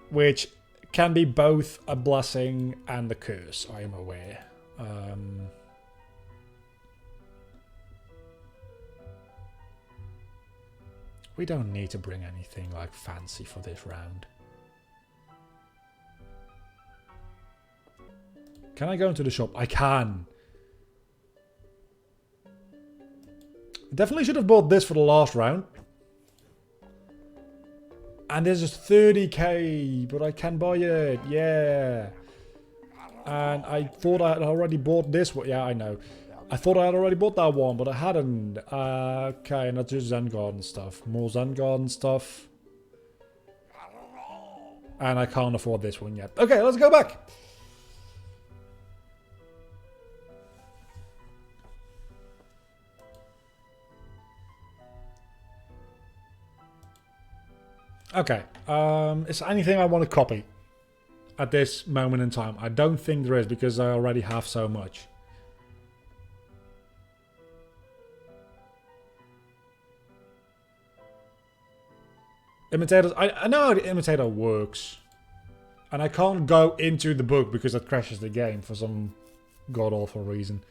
Which can be both a blessing and a curse, I am aware. We don't need to bring anything like fancy for this round. Can I go into the shop? I can. Definitely should have bought this for the last round. And this is 30k, but I can buy it. Yeah. And I thought I had already bought this one. Yeah, I know. I thought I had already bought that one, but I hadn't. Okay, and that's just Zen Garden stuff. More Zen Garden stuff. And I can't afford this one yet. Okay, let's go back. Okay, is there anything I want to copy at this moment in time? I don't think there is because I already have so much. Imitators, I know how the imitator works. And I can't go into the book because it crashes the game for some god-awful reason.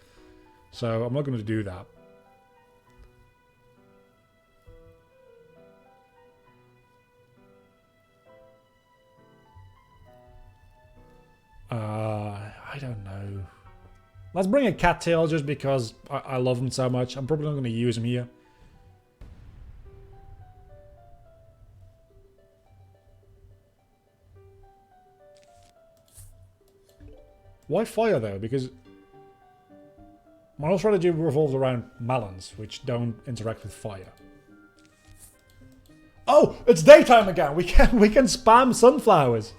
So I'm not going to do that. I don't know. Let's bring a cattail just because I love him so much. I'm probably not going to use him here. Why fire though? Because my whole strategy revolves around melons, which don't interact with fire. Oh, it's daytime again. We can spam sunflowers.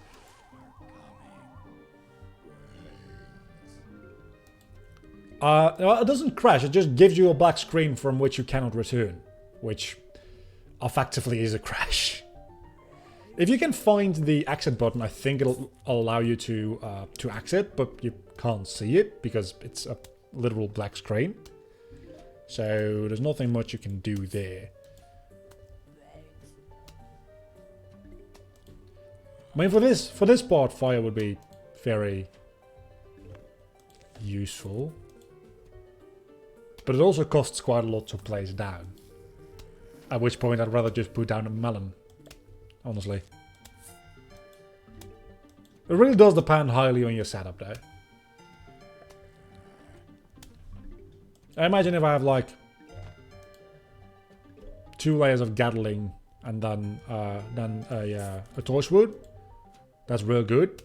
No, it doesn't crash, it just gives you a black screen from which you cannot return. Which effectively is a crash. If you can find the exit button, I think it'll allow you to exit, but you can't see it because it's a literal black screen. So there's nothing much you can do there. I mean, for this part, fire would be very useful. But it also costs quite a lot to place down. At which point I'd rather just put down a melon. Honestly. It really does depend highly on your setup though. I imagine if I have like 2 layers of Gatling and then a torchwood, that's real good.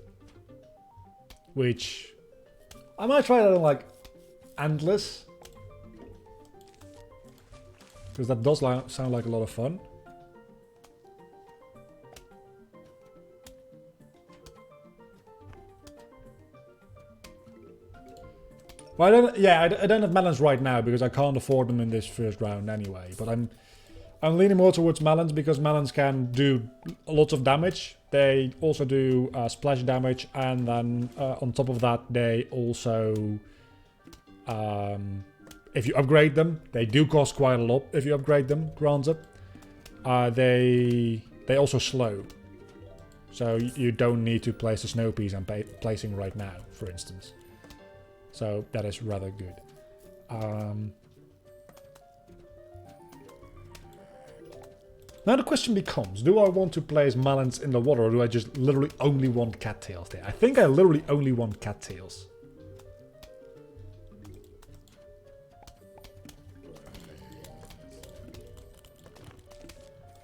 Which I might try that on like endless. Because that does sound like a lot of fun. Well, I don't have melons right now because I can't afford them in this first round anyway. But I'm leaning more towards melons because melons can do lots of damage they also do splash damage, and then on top of that, they also, if you upgrade them, they do cost quite a lot if you upgrade them, granted. They also slow. So you don't need to place a snow piece I'm placing right now, for instance. So that is rather good. Now the question becomes, do I want to place melons in the water, or do I just literally only want cattails there? I think I literally only want cattails.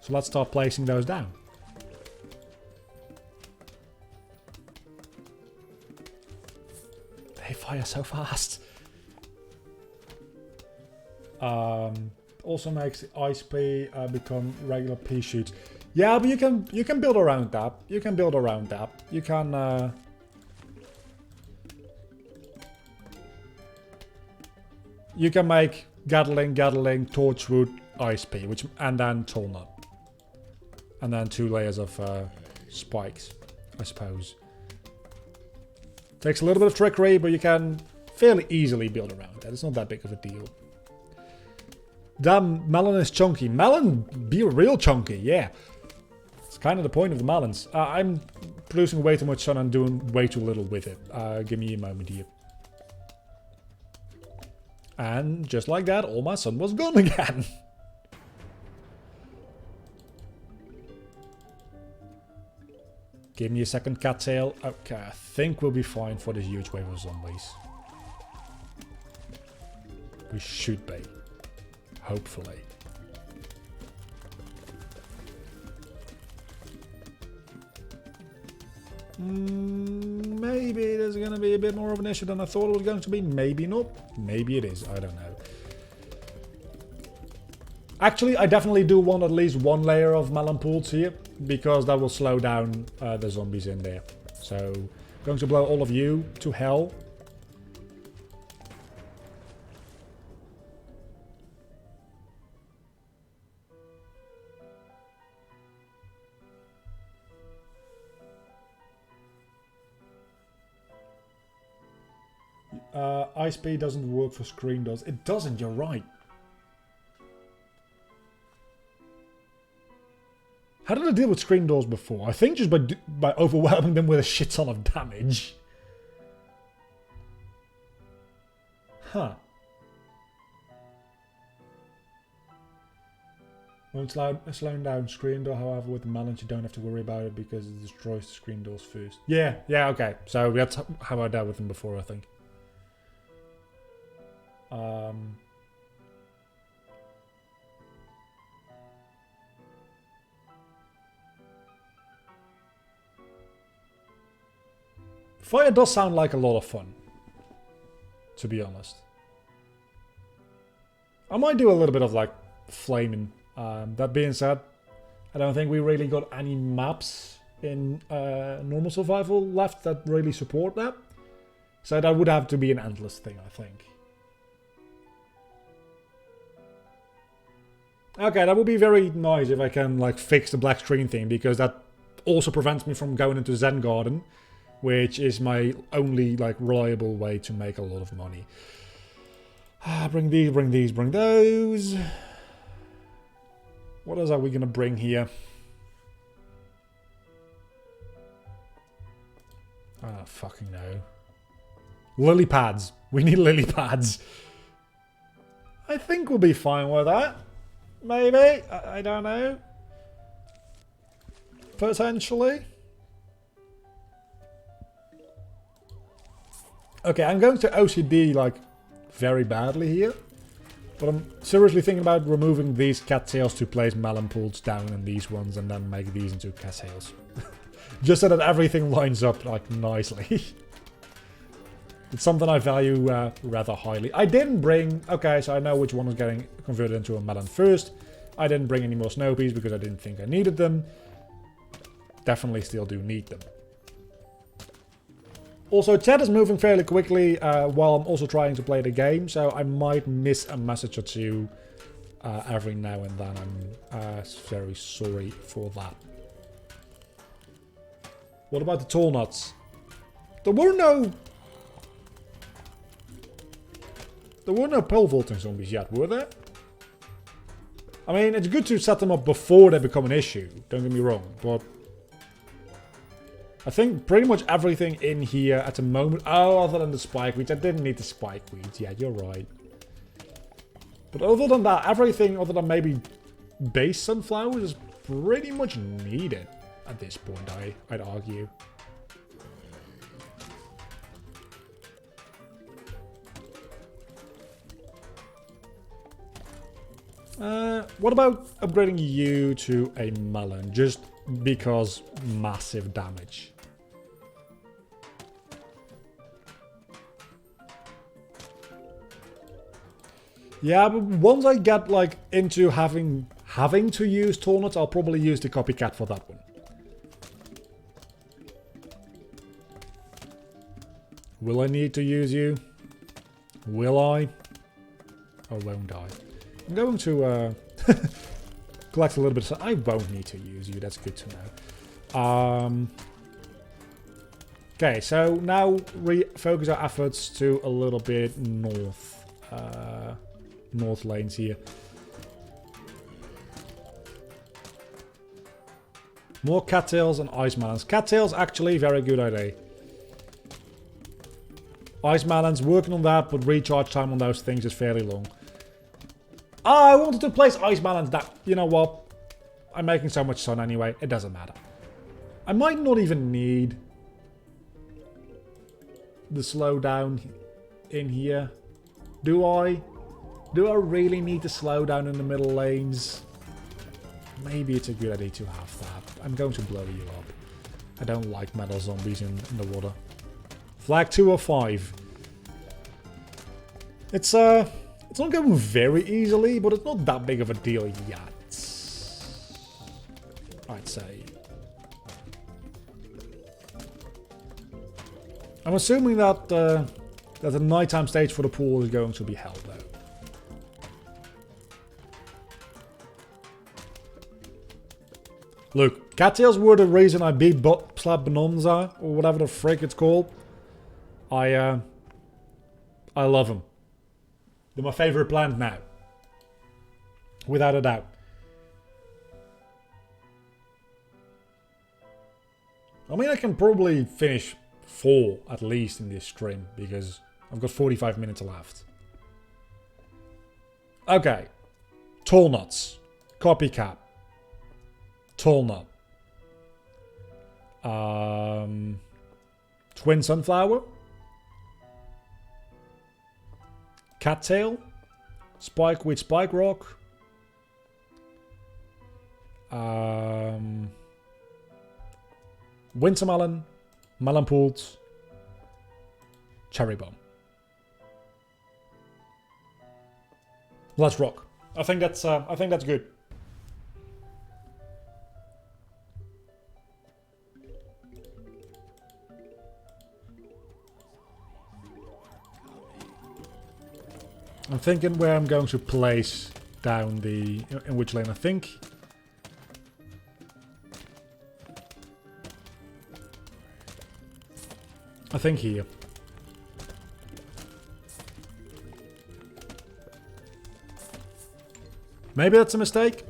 So let's start placing those down. They fire so fast. Also makes the ice pea become regular pea shoots. Yeah, but you can build around that. You can build around that. You can you can make Gatling, Torchwood, ice pea, and then Tallnut. And then 2 layers of spikes, I suppose. Takes a little bit of trickery, but you can fairly easily build around that. It's not that big of a deal. Damn, melon is chunky. Melon be real chunky, yeah. It's kind of the point of the melons. I'm producing way too much sun and doing way too little with it. Give me a moment here. And just like that, all my sun was gone again. Give me a second cattail. Okay, I think we'll be fine for this huge wave of zombies. We should be. Hopefully. Maybe there's going to be a bit more of an issue than I thought it was going to be. Maybe not. Maybe it is. I don't know. Actually, I definitely do want at least 1 layer of melon pools here, because that will slow down the zombies in there. So, going to blow all of you to hell. Ice speed doesn't work for screen doors. It doesn't, you're right. How did I deal with screen doors before? I think just by overwhelming them with a shit ton of damage. Huh. When slowing down screen door, however, with the melons you don't have to worry about it because it destroys the screen doors first. Yeah, okay. So that's how I dealt with them before, I think. Fire does sound like a lot of fun, to be honest. I might do a little bit of like flaming. That being said, I don't think we really got any maps in normal survival left that really support that. So that would have to be an endless thing, I think. Okay, that would be very nice if I can like fix the black screen thing, because that also prevents me from going into Zen Garden, which is my only like reliable way to make a lot of money. Bring these, bring those. What else are we gonna bring here? I don't fucking know. Lily pads. We need lily pads. I think we'll be fine with that. Maybe. I don't know. Potentially. Okay, I'm going to OCD like very badly here. But I'm seriously thinking about removing these cattails to place melon pools down in these ones and then make these into cattails. Just so that everything lines up like nicely. It's something I value rather highly. I didn't bring... Okay, so I know which one was getting converted into a melon first. I didn't bring any more snow peas because I didn't think I needed them. Definitely still do need them. Also, chat is moving fairly quickly while I'm also trying to play the game, so I might miss a message or two every now and then. I'm very sorry for that. What about the tall nuts? There were no pole vaulting zombies yet, were there? I mean, it's good to set them up before they become an issue, don't get me wrong, but I think pretty much everything in here at the moment... Oh, other than the spike weeds. I didn't need the spike weeds. Yeah, you're right. But other than that, everything other than maybe base sunflowers is pretty much needed at this point, I'd argue. What about upgrading you to a melon? Just because massive damage. Yeah, but once I get like into having to use tall nuts, I'll probably use the copycat for that one. Will I need to use you? Will I? Or won't I? I'm going to collect a little bit. I won't need to use you. That's good to know. Okay, so now refocus our efforts to a little bit north. North lanes here. More cattails and ice melons. Cattails actually very good idea. Ice melons, working on that, but recharge time on those things is fairly long. Oh, I wanted to place ice melons. That, you know what? I'm making so much sun anyway. It doesn't matter. I might not even need the slowdown in here. Do I? Do I really need to slow down in the middle lanes? Maybe it's a good idea to have that. I'm going to blow you up. I don't like metal zombies in the water. Flag 205. It's not going very easily, but it's not that big of a deal yet, I'd say. I'm assuming that that the nighttime stage for the pool is going to be held, though. Look, cattails were the reason I beat Slab Bonanza, or whatever the frick it's called. I love them. They're my favorite plant now. Without a doubt. I mean, I can probably finish 4 at least in this stream, because I've got 45 minutes left. Okay. Tall nuts. Copycat. Tall nut. Twin sunflower. Cattail. Spike with spike rock. Winter melon. Melon pools. Cherry bomb. Let's rock. I think that's good. I'm thinking where I'm going to place down the... in which lane, I think. I think here. Maybe that's a mistake.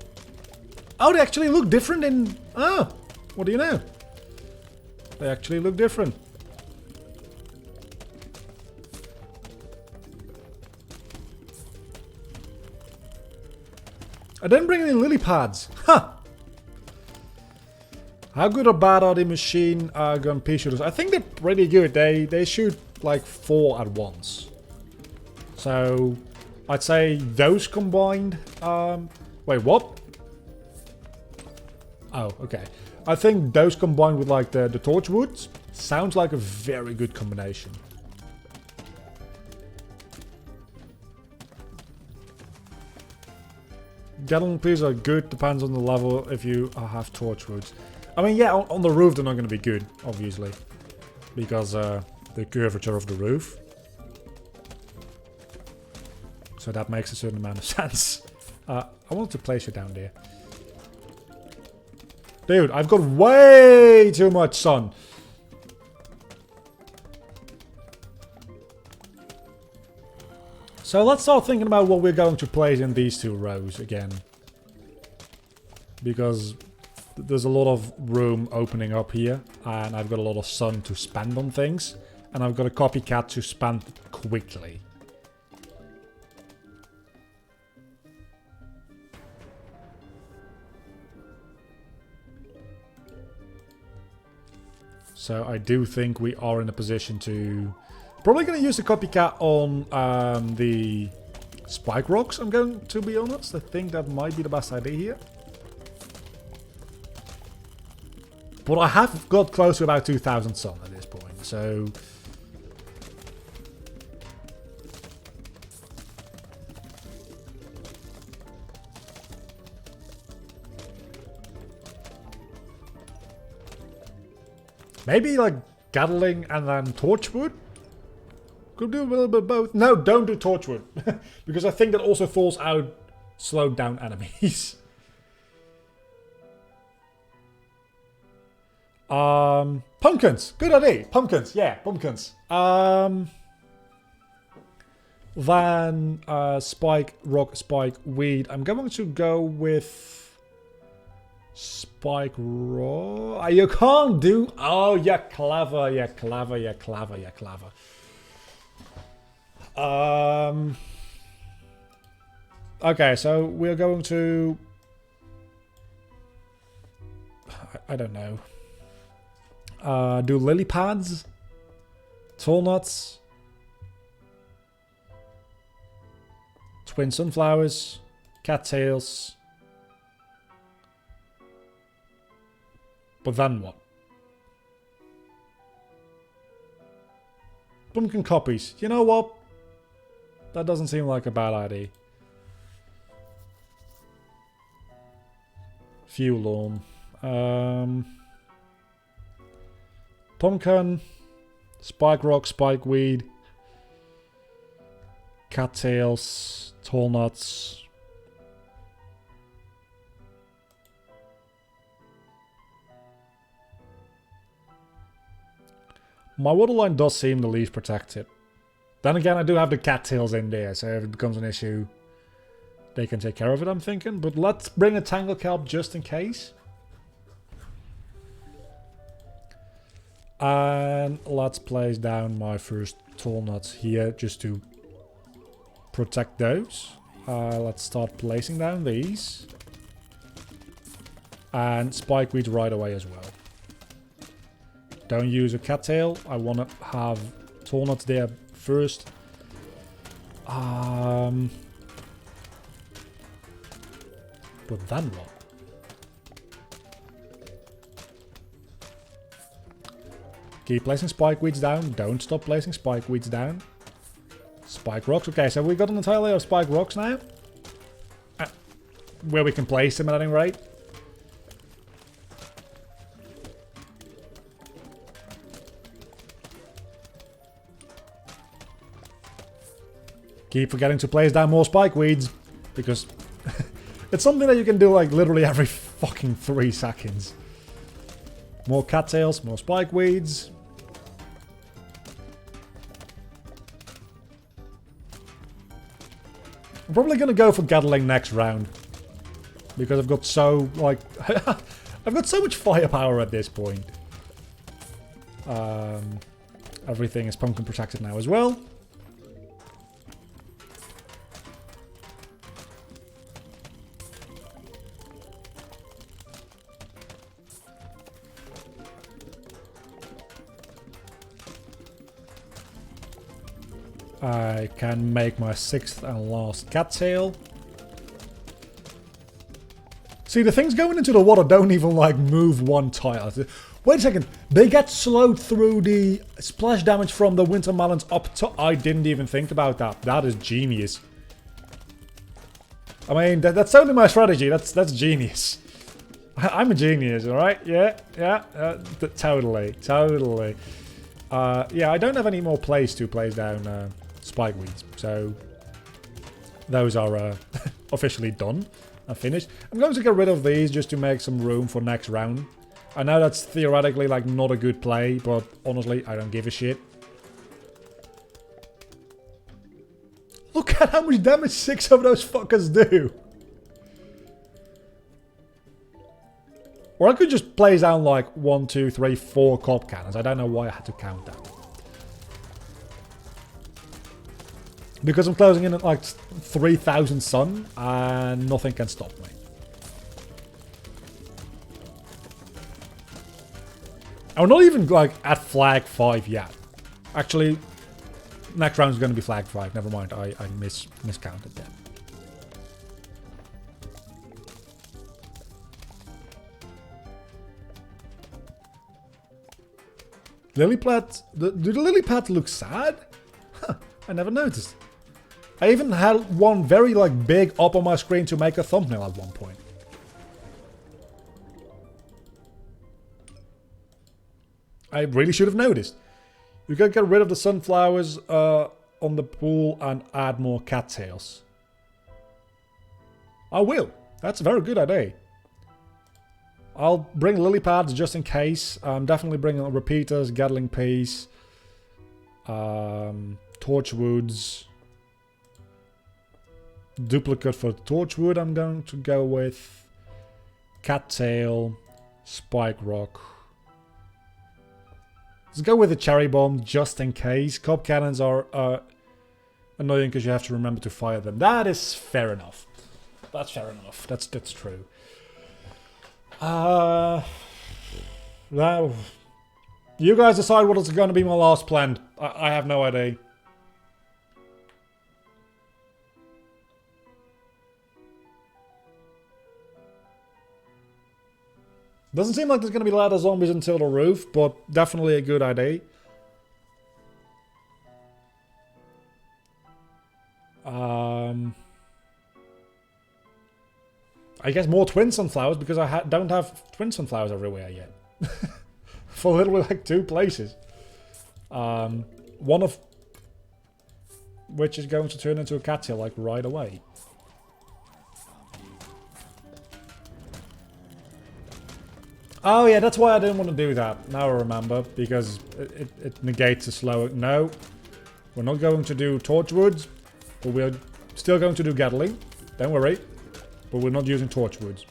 Oh, they actually look different in... Oh, what do you know? They actually look different. I didn't bring any lily pads. Huh. How good or bad are the machine gun pea shooters? I think they're pretty good. They shoot like 4 at once. So I'd say those combined. Wait, what? Oh, okay. I think those combined with like the torch woods sounds like a very good combination. Gallon peas are good, depends on the level if you have torch woods. I mean, yeah, on the roof they're not going to be good, obviously. Because the curvature of the roof. So that makes a certain amount of sense. I wanted to place you down there. Dude, I've got way too much sun. So let's start thinking about what we're going to place in these two rows again. Because there's a lot of room opening up here. And I've got a lot of sun to spend on things. And I've got a copycat to spend quickly. So I do think we are in a position to... Probably going to use the copycat on the spike rocks, I'm going to be honest. I think that might be the best idea here. But I have got close to about 2,000 sun at this point, so... Maybe like Gatling and then Torchwood? Could do a little bit of both. No, don't do Torchwood. Because I think that also falls out slowed down enemies. Pumpkins. Good idea. Pumpkins. Yeah, pumpkins. Then spike, rock, spike, weed. I'm going to go with... Spike raw. You can't do. Oh, you're clever. You're clever. You're clever. You're clever. Okay, so we're going to. I don't know. Do lily pads, tall nuts, twin sunflowers, cattails. But then what? Pumpkin copies. You know what? That doesn't seem like a bad idea. Fuel lawn. Pumpkin. Spike rock, spike weed. Cattails. Tall nuts. My waterline does seem the least protected. Then again, I do have the cattails in there, so if it becomes an issue, they can take care of it, I'm thinking. But let's bring a tangle kelp just in case. And let's place down my first tall nuts here, just to protect those. Let's start placing down these. And spikeweed right away as well. Don't use a cattail. I want to have tall nuts there first. But then what? Keep placing spike weeds down. Don't stop placing spike weeds down. Spike rocks. Okay, so we got an entire layer of spike rocks now. Where we can place them at any rate. Keep forgetting to place down more spike weeds, because it's something that you can do like literally every fucking 3 seconds. More cattails, more spike weeds. I'm probably gonna go for Gatling next round, because I've got so like I've got so much firepower at this point. Everything is pumpkin protected now as well. I can make my 6th and last cattail. See, the things going into the water don't even like move one tile. Wait a second, they get slowed through the splash damage from the winter melons up to... I didn't even think about that. That is genius. I mean, that's only my strategy. That's genius. I'm a genius, alright? Yeah, totally. Yeah, I don't have any more place to place down spike weeds, so those are officially done and finished. I'm going to get rid of these just to make some room for next round. I know that's theoretically like not a good play, but honestly, I don't give a shit. Look at how much damage 6 of those fuckers do. Or I could just place down like 1, 2, 3, 4 cop cannons. I don't know why I had to count that. Because I'm closing in at like 3,000 sun and nothing can stop me. I'm not even like at flag 5 yet. Actually, next round is going to be flag 5. Never mind, I miscounted that. Lily pads. Do the lily pads look sad? Huh, I never noticed. I even had one very like big up on my screen to make a thumbnail at one point. I really should have noticed. You can get rid of the sunflowers on the pool and add more cattails. I will. That's a very good idea. I'll bring lily pads just in case. I'm definitely bringing repeaters, Gatling piece, torchwoods. Duplicate for torchwood I'm going to go with. Cattail, spike rock. Let's go with the cherry bomb just in case. Cob cannons are annoying because you have to remember to fire them. That is fair enough. That's fair enough. That's true. Now, you guys decide what is going to be my last plan. I have no idea. Doesn't seem like there's going to be a lot of zombies until the roof, but definitely a good idea. I guess more twin sunflowers because I don't have twin sunflowers everywhere yet. For literally like 2 places. One of which is going to turn into a cattail like right away. Oh yeah, that's why I didn't want to do that. Now I remember, because it negates the slow... No, we're not going to do torchwoods, but we're still going to do Gatling. Don't worry, but we're not using torchwoods.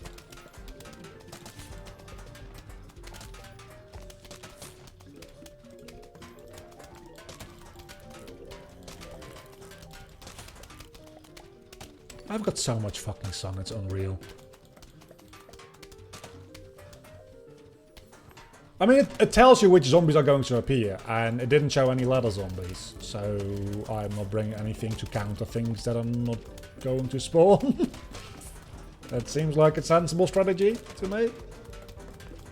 I've got so much fucking sun, it's unreal. I mean, it tells you which zombies are going to appear, and it didn't show any ladder zombies, so I'm not bringing anything to counter things that are not going to spawn. That seems like a sensible strategy to me.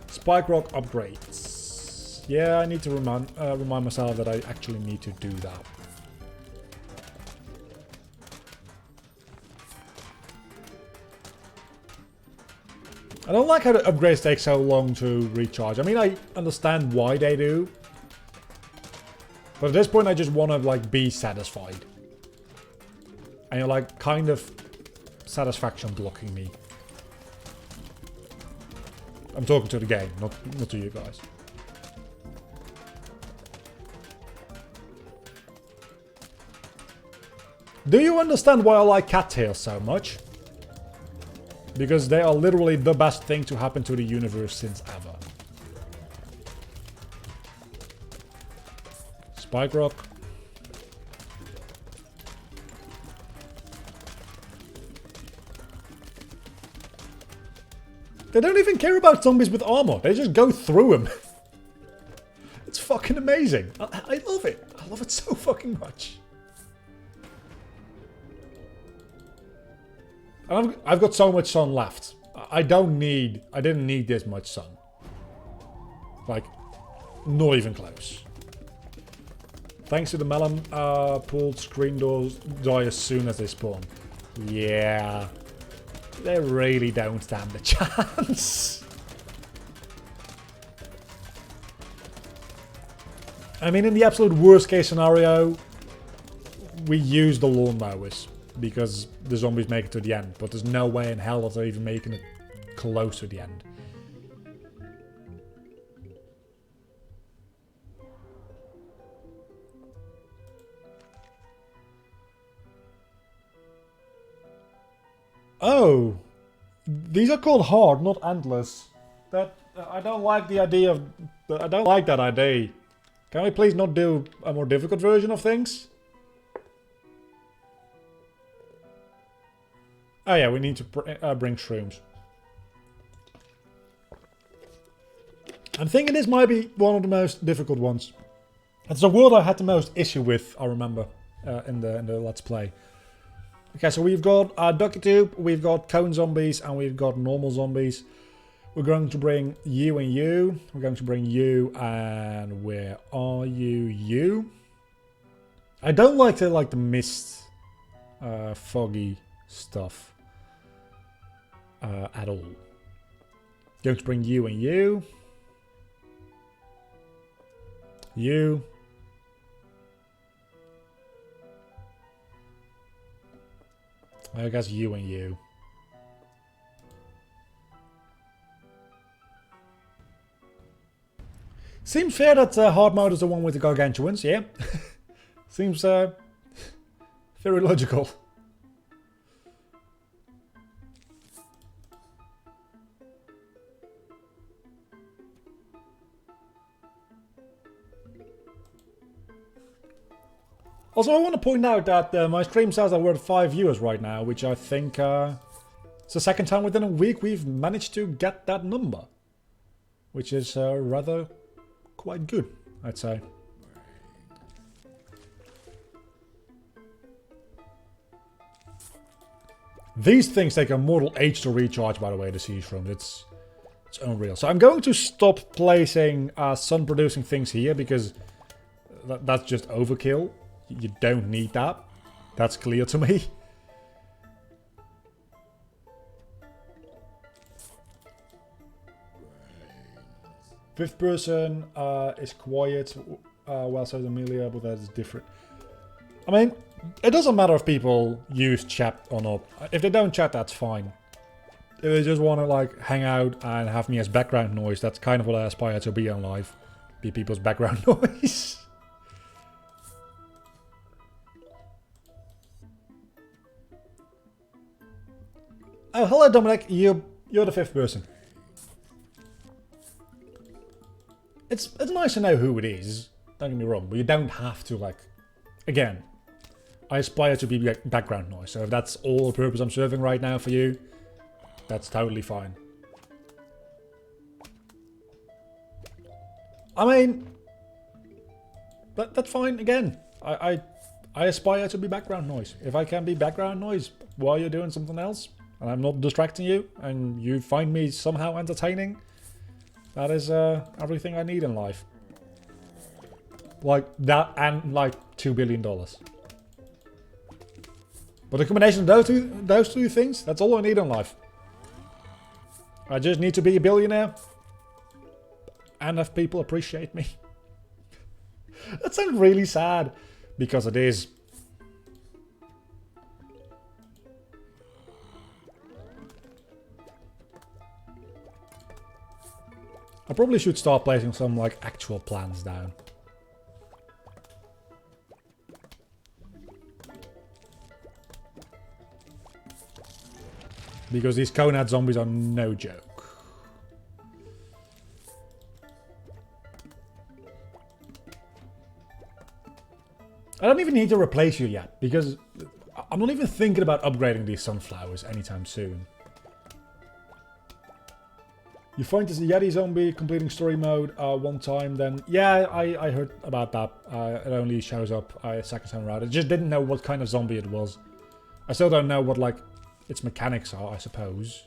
Spike rock upgrades. Yeah, I need to remind myself that I actually need to do that. I don't like how the upgrades take so long to recharge. I mean, I understand why they do. But at this point, I just want to, like, be satisfied. And you're, like, kind of satisfaction blocking me. I'm talking to the game, not to you guys. Do you understand why I like cattails so much? Because they are literally the best thing to happen to the universe since ever. Spike rock. They don't even care about zombies with armor. They just go through them. It's fucking amazing. I love it. I love it so fucking much. And I've got so much sun left. I didn't need this much sun. Like, not even close. Thanks to the melon pulled screen doors die as soon as they spawn. Yeah. They really don't stand a chance. I mean, in the absolute worst case scenario, we use the lawnmowers. Because the zombies make it to the end. But there's no way in hell that they're even making it close to the end. Oh, these are called hard, not endless. That I don't like the idea of. I don't like that idea. Can we please not do a more difficult version of things? Oh yeah, we need to bring shrooms. I'm thinking this might be one of the most difficult ones. It's the world I had the most issue with, I remember, in the Let's Play. Okay, so we've got Ducky Tube, we've got cone zombies, and we've got normal zombies. We're going to bring you and you. We're going to bring you, and where are you? You. I don't like the mist, foggy stuff at all. Going to bring you and you. You. I guess you and you. Seems fair that hard mode is the one with the gargantuans, yeah? Seems very logical. Also, I want to point out that my stream says that we're at 5 viewers right now, which I think it's the second time within a week we've managed to get that number. Which is rather quite good, I'd say. These things take a mortal age to recharge, by the way, the siege rooms. It's unreal. So I'm going to stop placing sun-producing things here, because that's just overkill. You don't need that. That's clear to me. Fifth person is quiet, while so is Amelia, but that is different. I mean, it doesn't matter if people use chat or not. If they don't chat, that's fine. If they just want to like hang out and have me as background noise, that's kind of what I aspire to be on live. Be people's background noise. Oh, hello Dominic, you're the fifth person. It's nice to know who it is, don't get me wrong, but you don't have to, like... Again, I aspire to be background noise, so if that's all the purpose I'm serving right now for you, that's totally fine. I mean... That's fine, again. I aspire to be background noise. If I can be background noise while you're doing something else, and I'm not distracting you, and you find me somehow entertaining, that is everything I need in life. Like that and like $2 billion. But the combination of those two things, that's all I need in life. I just need to be a billionaire and have people appreciate me. That sounds really sad, because it is. I probably should start placing some like actual plans down. Because these conehead zombies are no joke. I don't even need to replace you yet, because I'm not even thinking about upgrading these sunflowers anytime soon. You find this Yeti zombie completing story mode one time, then yeah, I heard about that. It only shows up second time around. I just didn't know what kind of zombie it was. I still don't know what like its mechanics are, I suppose.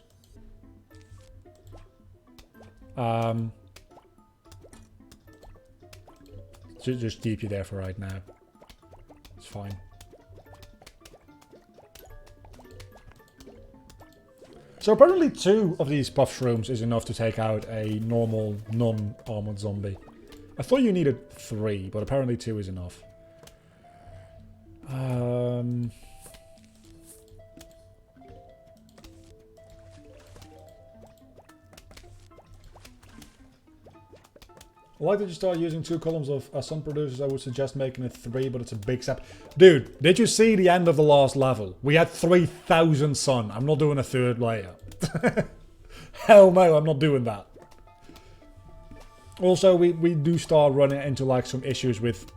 Just keep you there for right now. It's fine. So apparently 2 of these buff shrooms is enough to take out a normal, non-armored zombie. I thought you needed 3, but apparently 2 is enough. I like that you start using 2 columns of sun producers. I would suggest making it 3, but it's a big step. Dude, did you see the end of the last level? We had 3,000 sun. I'm not doing a 3rd layer. Hell no, I'm not doing that. Also, we do start running into like some issues with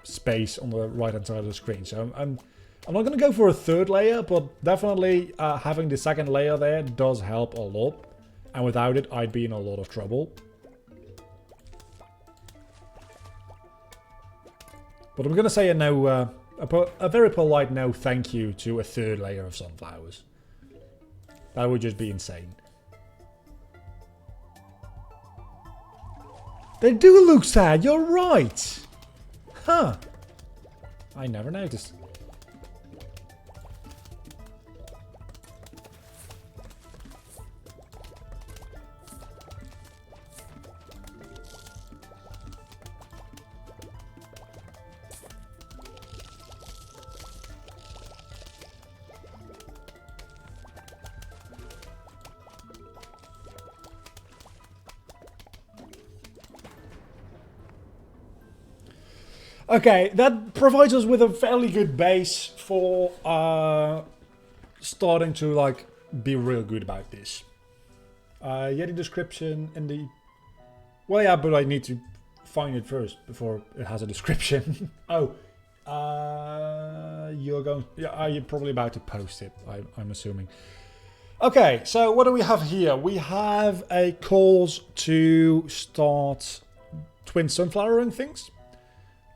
space on the right hand side of the screen. So I'm not going to go for a 3rd layer, but definitely having the 2nd layer there does help a lot. And without it, I'd be in a lot of trouble. But I'm going to say a no, a very polite no thank you to a 3rd layer of sunflowers. That would just be insane. They do look sad, you're right! Huh. I never noticed. Okay, that provides us with a fairly good base for starting to like be real good about this. Yeti description in the... Well, yeah, but I need to find it first before it has a description. Oh, you're going... Yeah, you're probably about to post it, I'm assuming. Okay, so what do we have here? We have a cause to start twin sunflowering things.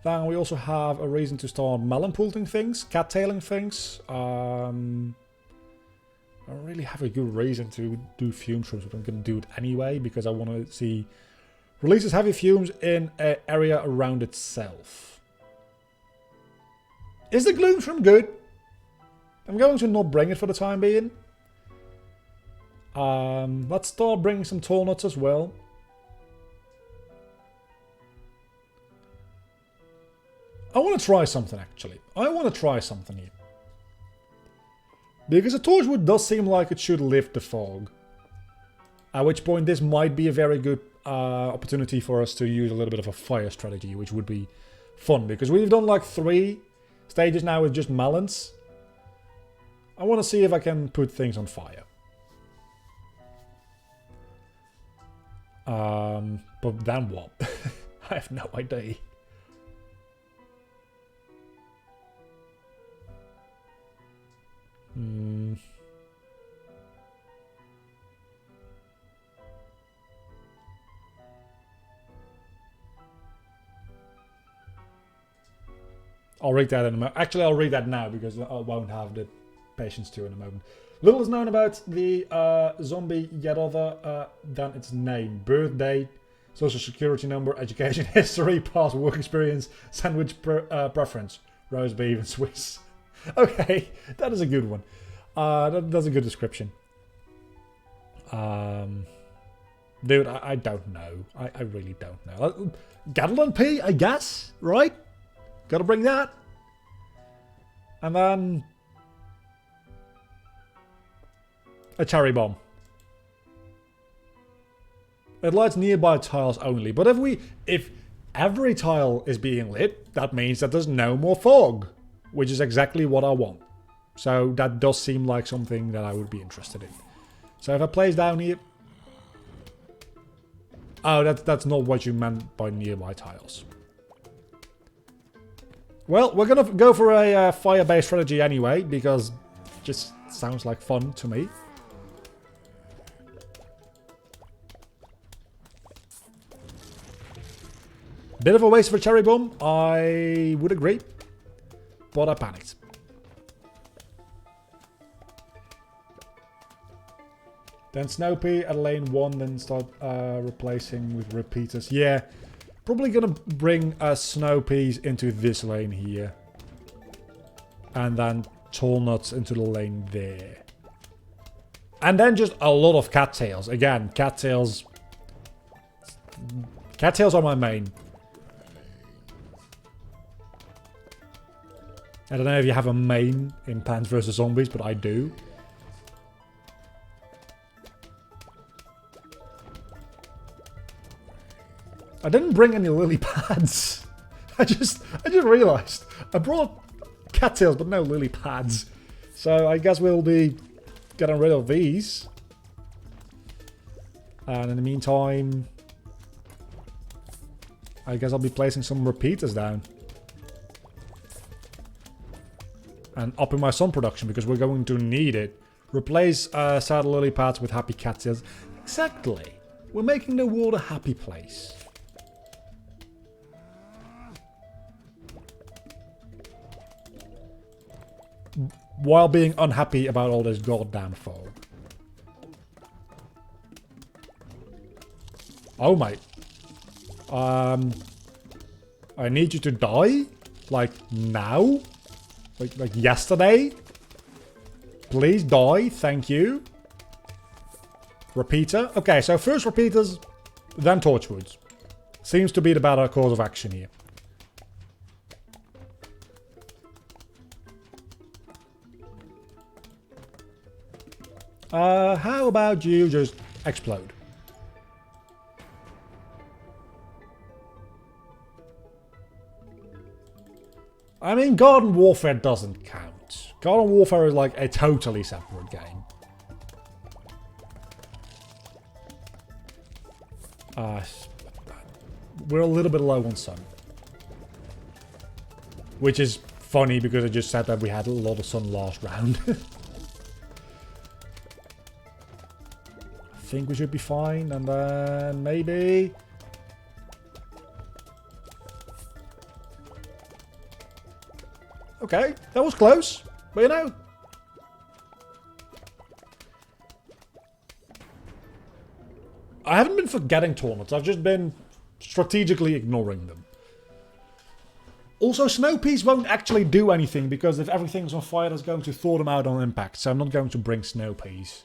Then we also have a reason to start melon pulting things, cattailing things. I don't really have a good reason to do fume shrooms, but I'm going to do it anyway because I want to see releases heavy fumes in an area around itself. Is the gloom shroom good? I'm going to not bring it for the time being. Let's start bringing some tall nuts as well. I want to try something, actually. I want to try something here. Because a torchwood does seem like it should lift the fog. At which point this might be a very good opportunity for us to use a little bit of a fire strategy, which would be fun. Because we've done like 3 stages now with just melons. I want to see if I can put things on fire. But then what? I have no idea. I'll read that in a moment. Actually, I'll read that now because I won't have the patience to in a moment. Little is known about the zombie yet other than its name, birth date, social security number, education history, past work experience, sandwich preference, roast beef and Swiss. Okay, that is a good one. That's a good description. Dude, I don't know. I really don't know. Gatland P, I guess, right? Gotta bring that. And then a cherry bomb. It lights nearby tiles only, but if every tile is being lit, that means that there's no more fog, which is exactly what I want. So that does seem like something that I would be interested in. So if I place down here... Oh, that's not what you meant by nearby tiles. Well, we're gonna go for a fire-based strategy anyway, because it just sounds like fun to me. Bit of a waste of a cherry bomb, I would agree, but I panicked. Then Snow Pea at lane 1, then start replacing with repeaters. Yeah, probably gonna bring Snow Peas into this lane here. And then Tall Nuts into the lane there. And then just a lot of cattails. Again, cattails... Cattails are my main. I don't know if you have a main in Plants vs Zombies, but I do. I didn't bring any lily pads. I just realised. I brought cattails, but no lily pads. So I guess we'll be getting rid of these. And in the meantime, I guess I'll be placing some repeaters down. And upping my sun production, because we're going to need it. Replace sad lily pads with happy cattails. Exactly. We're making the world a happy place. While being unhappy about all this goddamn fog. Oh mate. I need you to die? Like now? Like yesterday? Please die, thank you. Repeater. Okay, so first repeaters, then torchwoods. Seems to be the better course of action here. How about you just explode? I mean, Garden Warfare doesn't count. Garden Warfare is like a totally separate game. We're a little bit low on sun. Which is funny because I just said that we had a lot of sun last round. I think we should be fine, and then maybe... Okay, that was close, but you know... I haven't been forgetting tornadoes, I've just been strategically ignoring them. Also, snow peas won't actually do anything, because if everything's on fire, that's going to thaw them out on impact, so I'm not going to bring snow peas.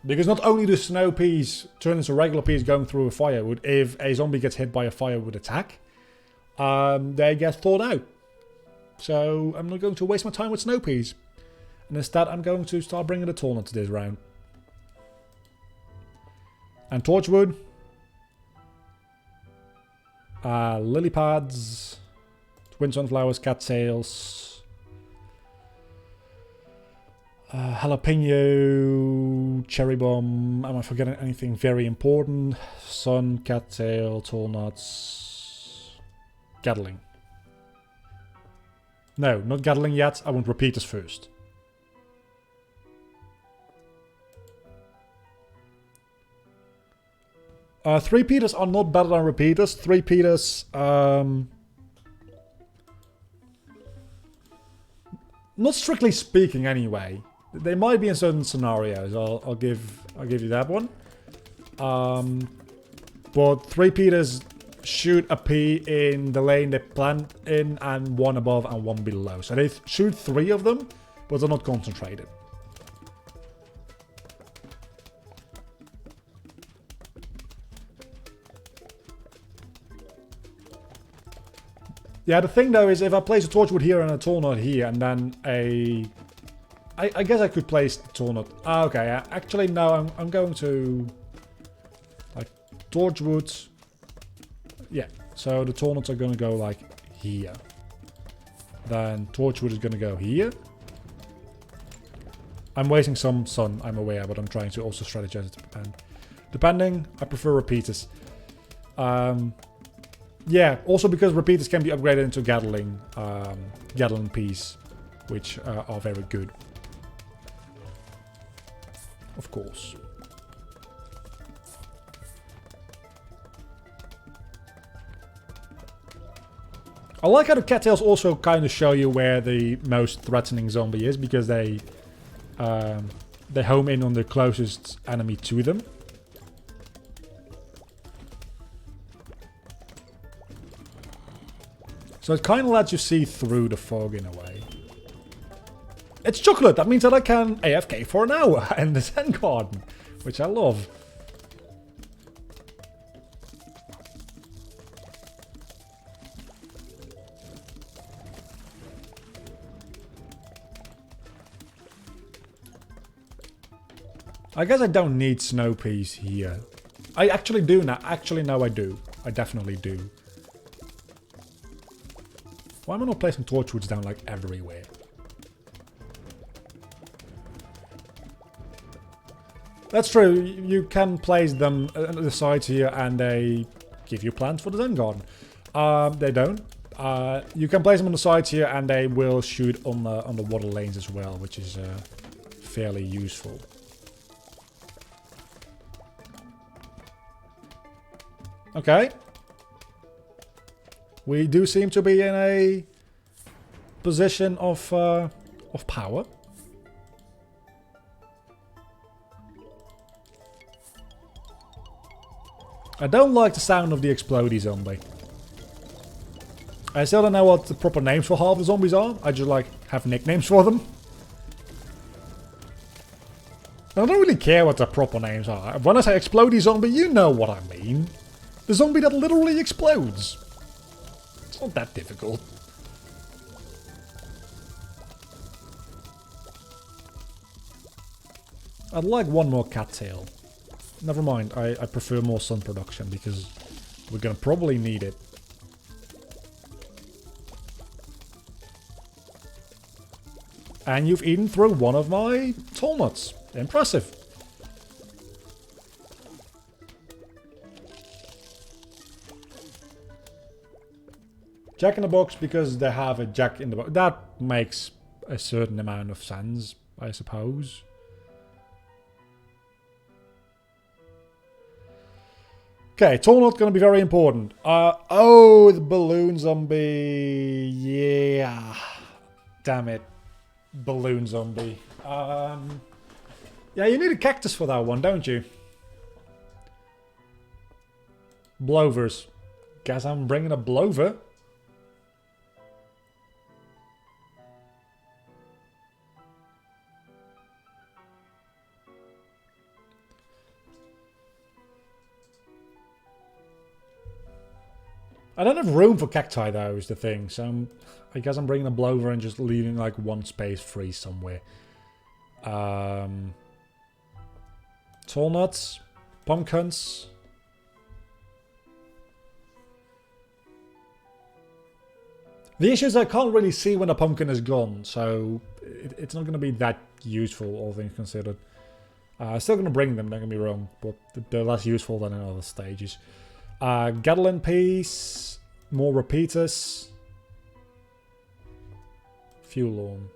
Because not only do snow peas turn into regular peas going through a firewood, if a zombie gets hit by a firewood attack, they get thawed out. So I'm not going to waste my time with snow peas. And instead I'm going to start bringing the tornado this round. And torchwood. Lily pads. Twin sunflowers, cattails. Jalapeno, cherry bomb. Am I forgetting anything very important? Sun, cattail, tall nuts, Gatling. No, not Gatling yet. I want repeaters first. Three Peters are not better than repeaters. Three Peters, not strictly speaking, anyway. They might be in certain scenarios. I'll give you that one. But three Peters shoot a pea in the lane they plant in, and one above and one below. So they shoot three of them, but they're not concentrated. Yeah, the thing though is if I place a torchwood here and a tornado here, and then a... I guess I could place the tornado... Ah, okay, actually no, I'm going to... Like, torchwood... Yeah, so the tornadoes are going to go like here. Then torchwood is going to go here. I'm wasting some sun, I'm aware, but I'm trying to also strategize it. And depending, I prefer repeaters. Yeah, also because repeaters can be upgraded into Gatling peas, which are very good. Of course. I like how the cattails also kind of show you where the most threatening zombie is, because they home in on the closest enemy to them. So it kind of lets you see through the fog in a way. It's chocolate! That means that I can AFK for an hour in the Zen Garden, which I love. I guess I don't need snow peas here. I actually do now. Actually, no, I do. I definitely do. Why am I not placing torchwoods down like everywhere? That's true. You can place them on the sides here and they give you plants for the Zen garden. They don't. You can place them on the sides here and they will shoot on the water lanes as well, which is fairly useful. Okay. We do seem to be in a position of power. I don't like the sound of the explodey zombie. I still don't know what the proper names for half the zombies are. I just like have nicknames for them. I don't really care what the proper names are. When I say explodey zombie, you know what I mean. The zombie that literally explodes. It's not that difficult. I'd like one more cattail. Never mind, I prefer more sun production because we're gonna probably need it. And you've eaten through one of my tall nuts. Impressive. Jack in the box because they have a jack in the box. That makes a certain amount of sense, I suppose. Okay, tall nut gonna be very important. Oh, the balloon zombie. Yeah. Damn it. Balloon zombie. Yeah, you need a cactus for that one, don't you? Blovers. Guess I'm bringing a blover. I don't have room for cacti though, is the thing. So I guess I'm bringing a blower and just leaving like one space free somewhere. Tall nuts, pumpkins. The issue is I can't really see when a pumpkin is gone, so it's not going to be that useful, all things considered. Still going to bring them, don't get me wrong, but they're less useful than in other stages. Gatling piece, more repeaters, fuel on.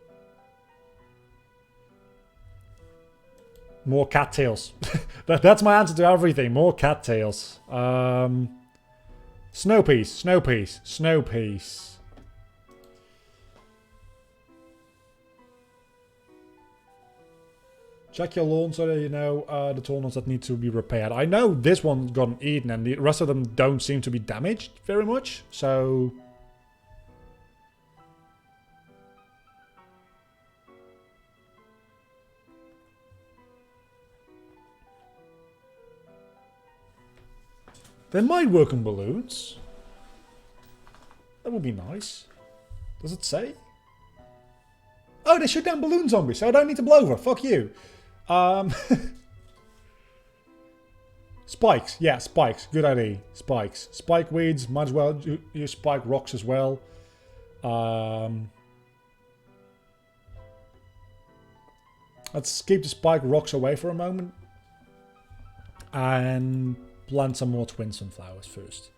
More cattails. That's my answer to everything. More cattails. Snow piece, snow piece, snow piece. Check your lawn so that you know the tall nuts that need to be repaired. I know this one's gotten eaten and the rest of them don't seem to be damaged very much, so... They might work on balloons. That would be nice. Does it say? Oh, they shoot down balloon zombies, so I don't need to blow over. Fuck you. Spikes. Yeah, spikes. Good idea. Spikes. Spike weeds. Might as well use spike rocks as well. Let's keep the spike rocks away for a moment. And plant some more twin sunflowers first.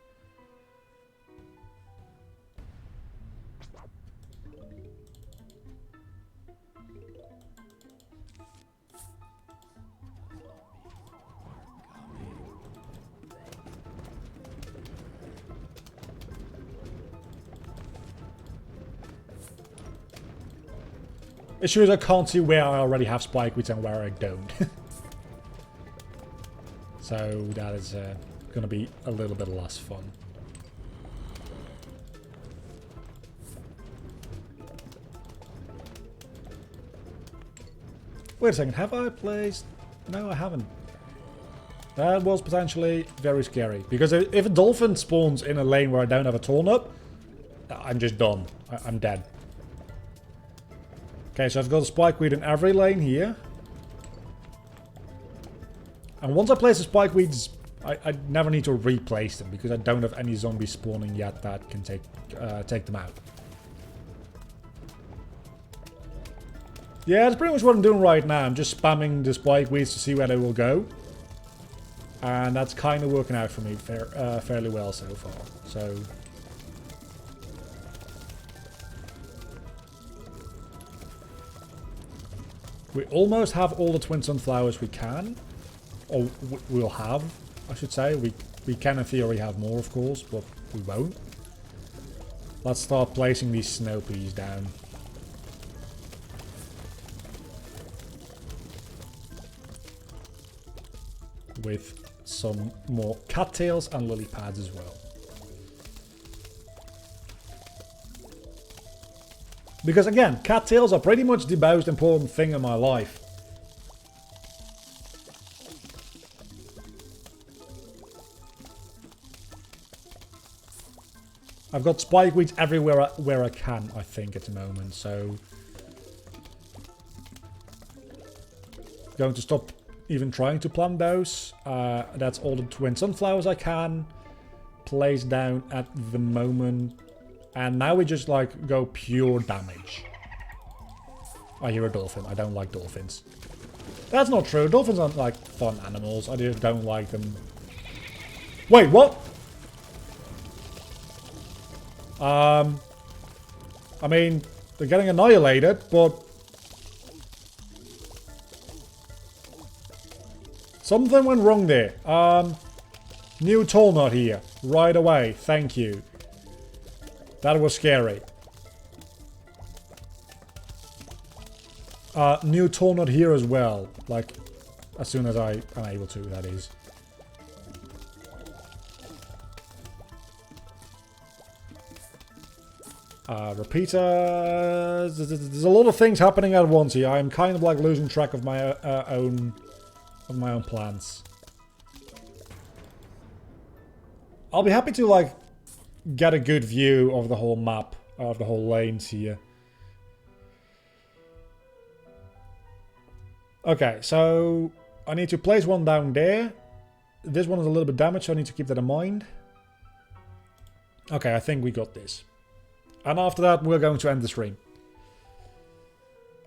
Issue is I can't see where I already have spike weeds and where I don't. So that is going to be a little bit less fun. Wait a second, have I placed... No, I haven't. That was potentially very scary. Because if a dolphin spawns in a lane where I don't have a tall nut, I'm just done. I'm dead. Okay, so I've got a spikeweed in every lane here. And once I place the spikeweeds I never need to replace them because I don't have any zombies spawning yet that can take them out. Yeah, that's pretty much what I'm doing right now. I'm just spamming the spike weeds to see where they will go. And that's kind of working out for me fairly well so far. So... we almost have all the twin sunflowers we can. Or we'll have, I should say. We can in theory have more, of course, but we won't. Let's start placing these snow peas down. With some more cattails and lily pads as well. Because again, cattails are pretty much the most important thing in my life. I've got spike weeds everywhere where I can, I think, at the moment, so... going to stop even trying to plant those. That's all the twin sunflowers I can place down at the moment. And now we just, like, go pure damage. I hear a dolphin. I don't like dolphins. That's not true. Dolphins aren't, like, fun animals. I just don't like them. Wait, what? I mean, they're getting annihilated, but... something went wrong there. New toll knot here. Right away. Thank you. That was scary. New toll knot here as well. Like, as soon as I am able to, that is. Repeaters. There's a lot of things happening at once here. I'm kind of like losing track of my own plans. I'll be happy to like get a good view of the whole map, of the whole lanes here. Okay, so I need to place one down there. This one is a little bit damaged, so I need to keep that in mind. Okay, I think we got this. And after that, we're going to end the stream.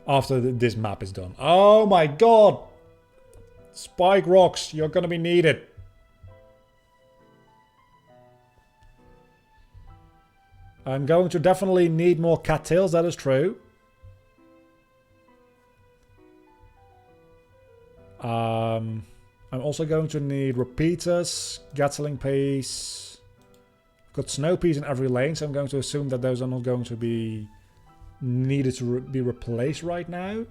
After this map is done. Oh my god! Spike rocks, you're gonna be needed. I'm going to definitely need more cattails, that is true. I'm also going to need repeaters, Gatling peas. Got snow peas in every lane, so I'm going to assume that those are not going to be needed to be replaced right now.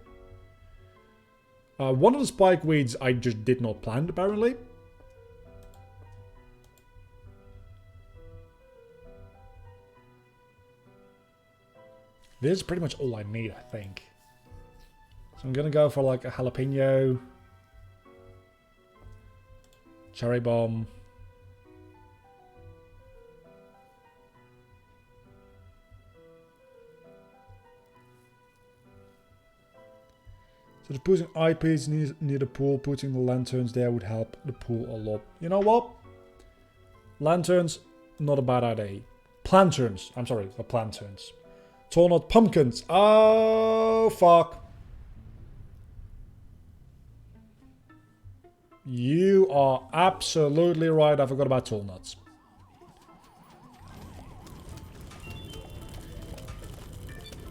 One of the spike weeds I just did not plant, apparently. This is pretty much all I need, I think. So I'm going to go for like a jalapeno, cherry bomb. So just putting IPs near the pool, putting the lanterns there would help the pool a lot. You know what? Lanterns, not a bad idea. Planterns. I'm sorry, the planterns. Torn out pumpkins. Oh, fuck. You are absolutely right. I forgot about tall nuts.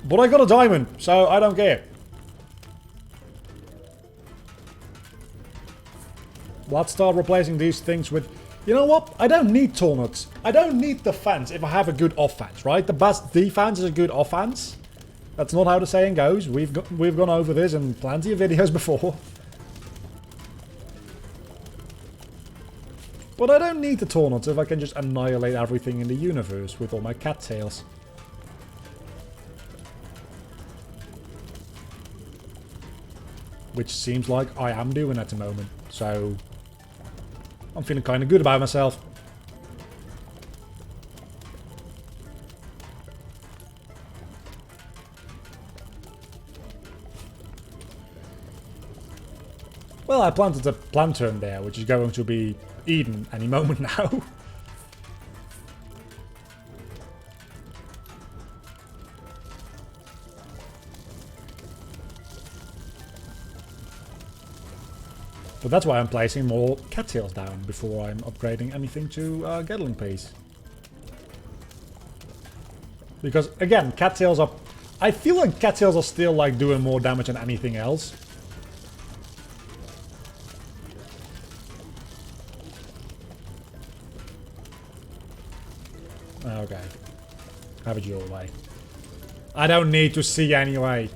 But I got a diamond, so I don't care. Let's start replacing these things with... you know what? I don't need tall nuts. I don't need defense if I have a good offense, right? The best defense is a good offense. That's not how the saying goes. We've gone over this in plenty of videos before. But I don't need the tall nuts if I can just annihilate everything in the universe with all my cattails. Which seems like I am doing at the moment. So... I'm feeling kind of good about myself. Well, I planted a planter in there, which is going to be eaten any moment now. But that's why I'm placing more cattails down before I'm upgrading anything to Gatling piece. Because again, cattails are... I feel like cattails are still like doing more damage than anything else. Okay. Have it your way. I don't need to see anyway.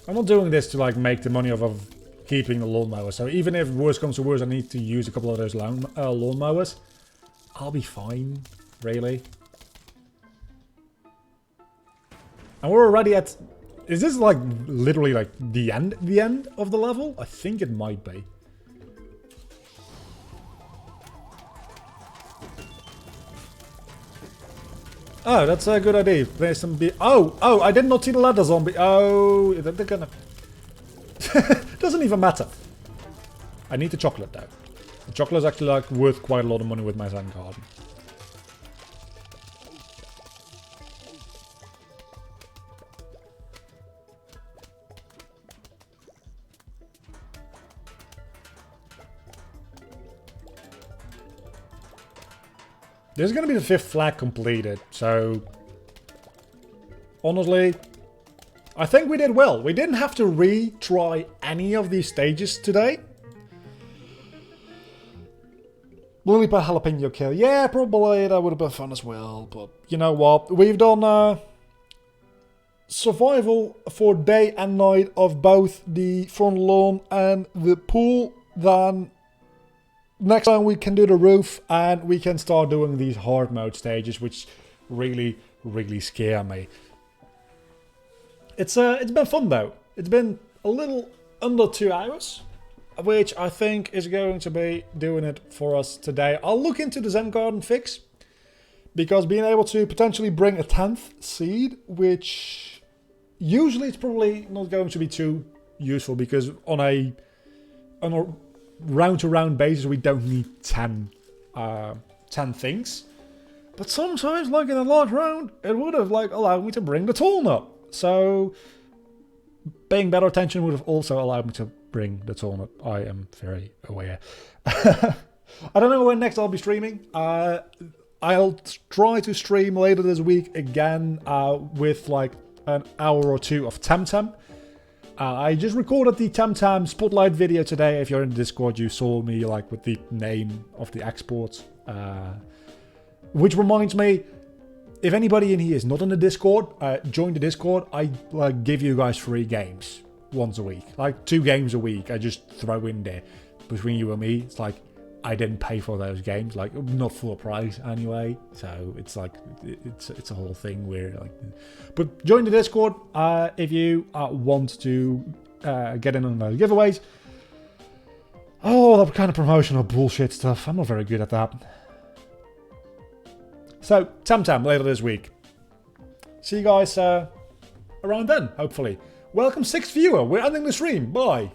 I'm not doing this to like make the money off of keeping the lawnmower. So even if worse comes to worse, I need to use a couple of those lawnmowers. I'll be fine, really. And we're already at... Is this like literally like the end of the level? I think it might be. Oh, that's a good idea. There's some oh, I did not see the ladder zombie. Oh, they're gonna... Doesn't even matter. I need the chocolate though. The chocolate is actually like worth quite a lot of money with my Zen garden. This is going to be the 5th flag completed, so... Honestly, I think we did well. We didn't have to retry any of these stages today. Lily pad jalapeno kill. Yeah, probably that would have been fun as well, but you know what? We've done survival for day and night of both the front lawn and the pool. Then next time we can do the roof and we can start doing these hard mode stages, which really, really scare me. It's been fun though. It's been a little under 2 hours, which I think is going to be doing it for us today. I'll look into the Zen Garden fix, because being able to potentially bring a 10th seed, which usually it's probably not going to be too useful, because on a round-to-round basis we don't need 10 things. But sometimes, like in a large round, it would have like allowed me to bring the taunt up. So paying better attention would have also allowed me to bring the taunt up. I am very aware. I don't know when next I'll be streaming. I'll try to stream later this week again with like an hour or two of Temtem. I just recorded the Temtem Spotlight video today. If you're in the Discord, you saw me like with the name of the export. Which reminds me, if anybody in here is not in the Discord, join the Discord. I like give you guys free games once a week, like 2 games a week. I just throw in there between you and me. It's like I didn't pay for those games, like not full price anyway. So it's like it's a whole thing where like. But join the Discord if you want to get in on those giveaways. Oh, that kind of promotional bullshit stuff. I'm not very good at that. So, Temtem later this week. See you guys around then, hopefully. Welcome 6th viewer. We're ending the stream. Bye.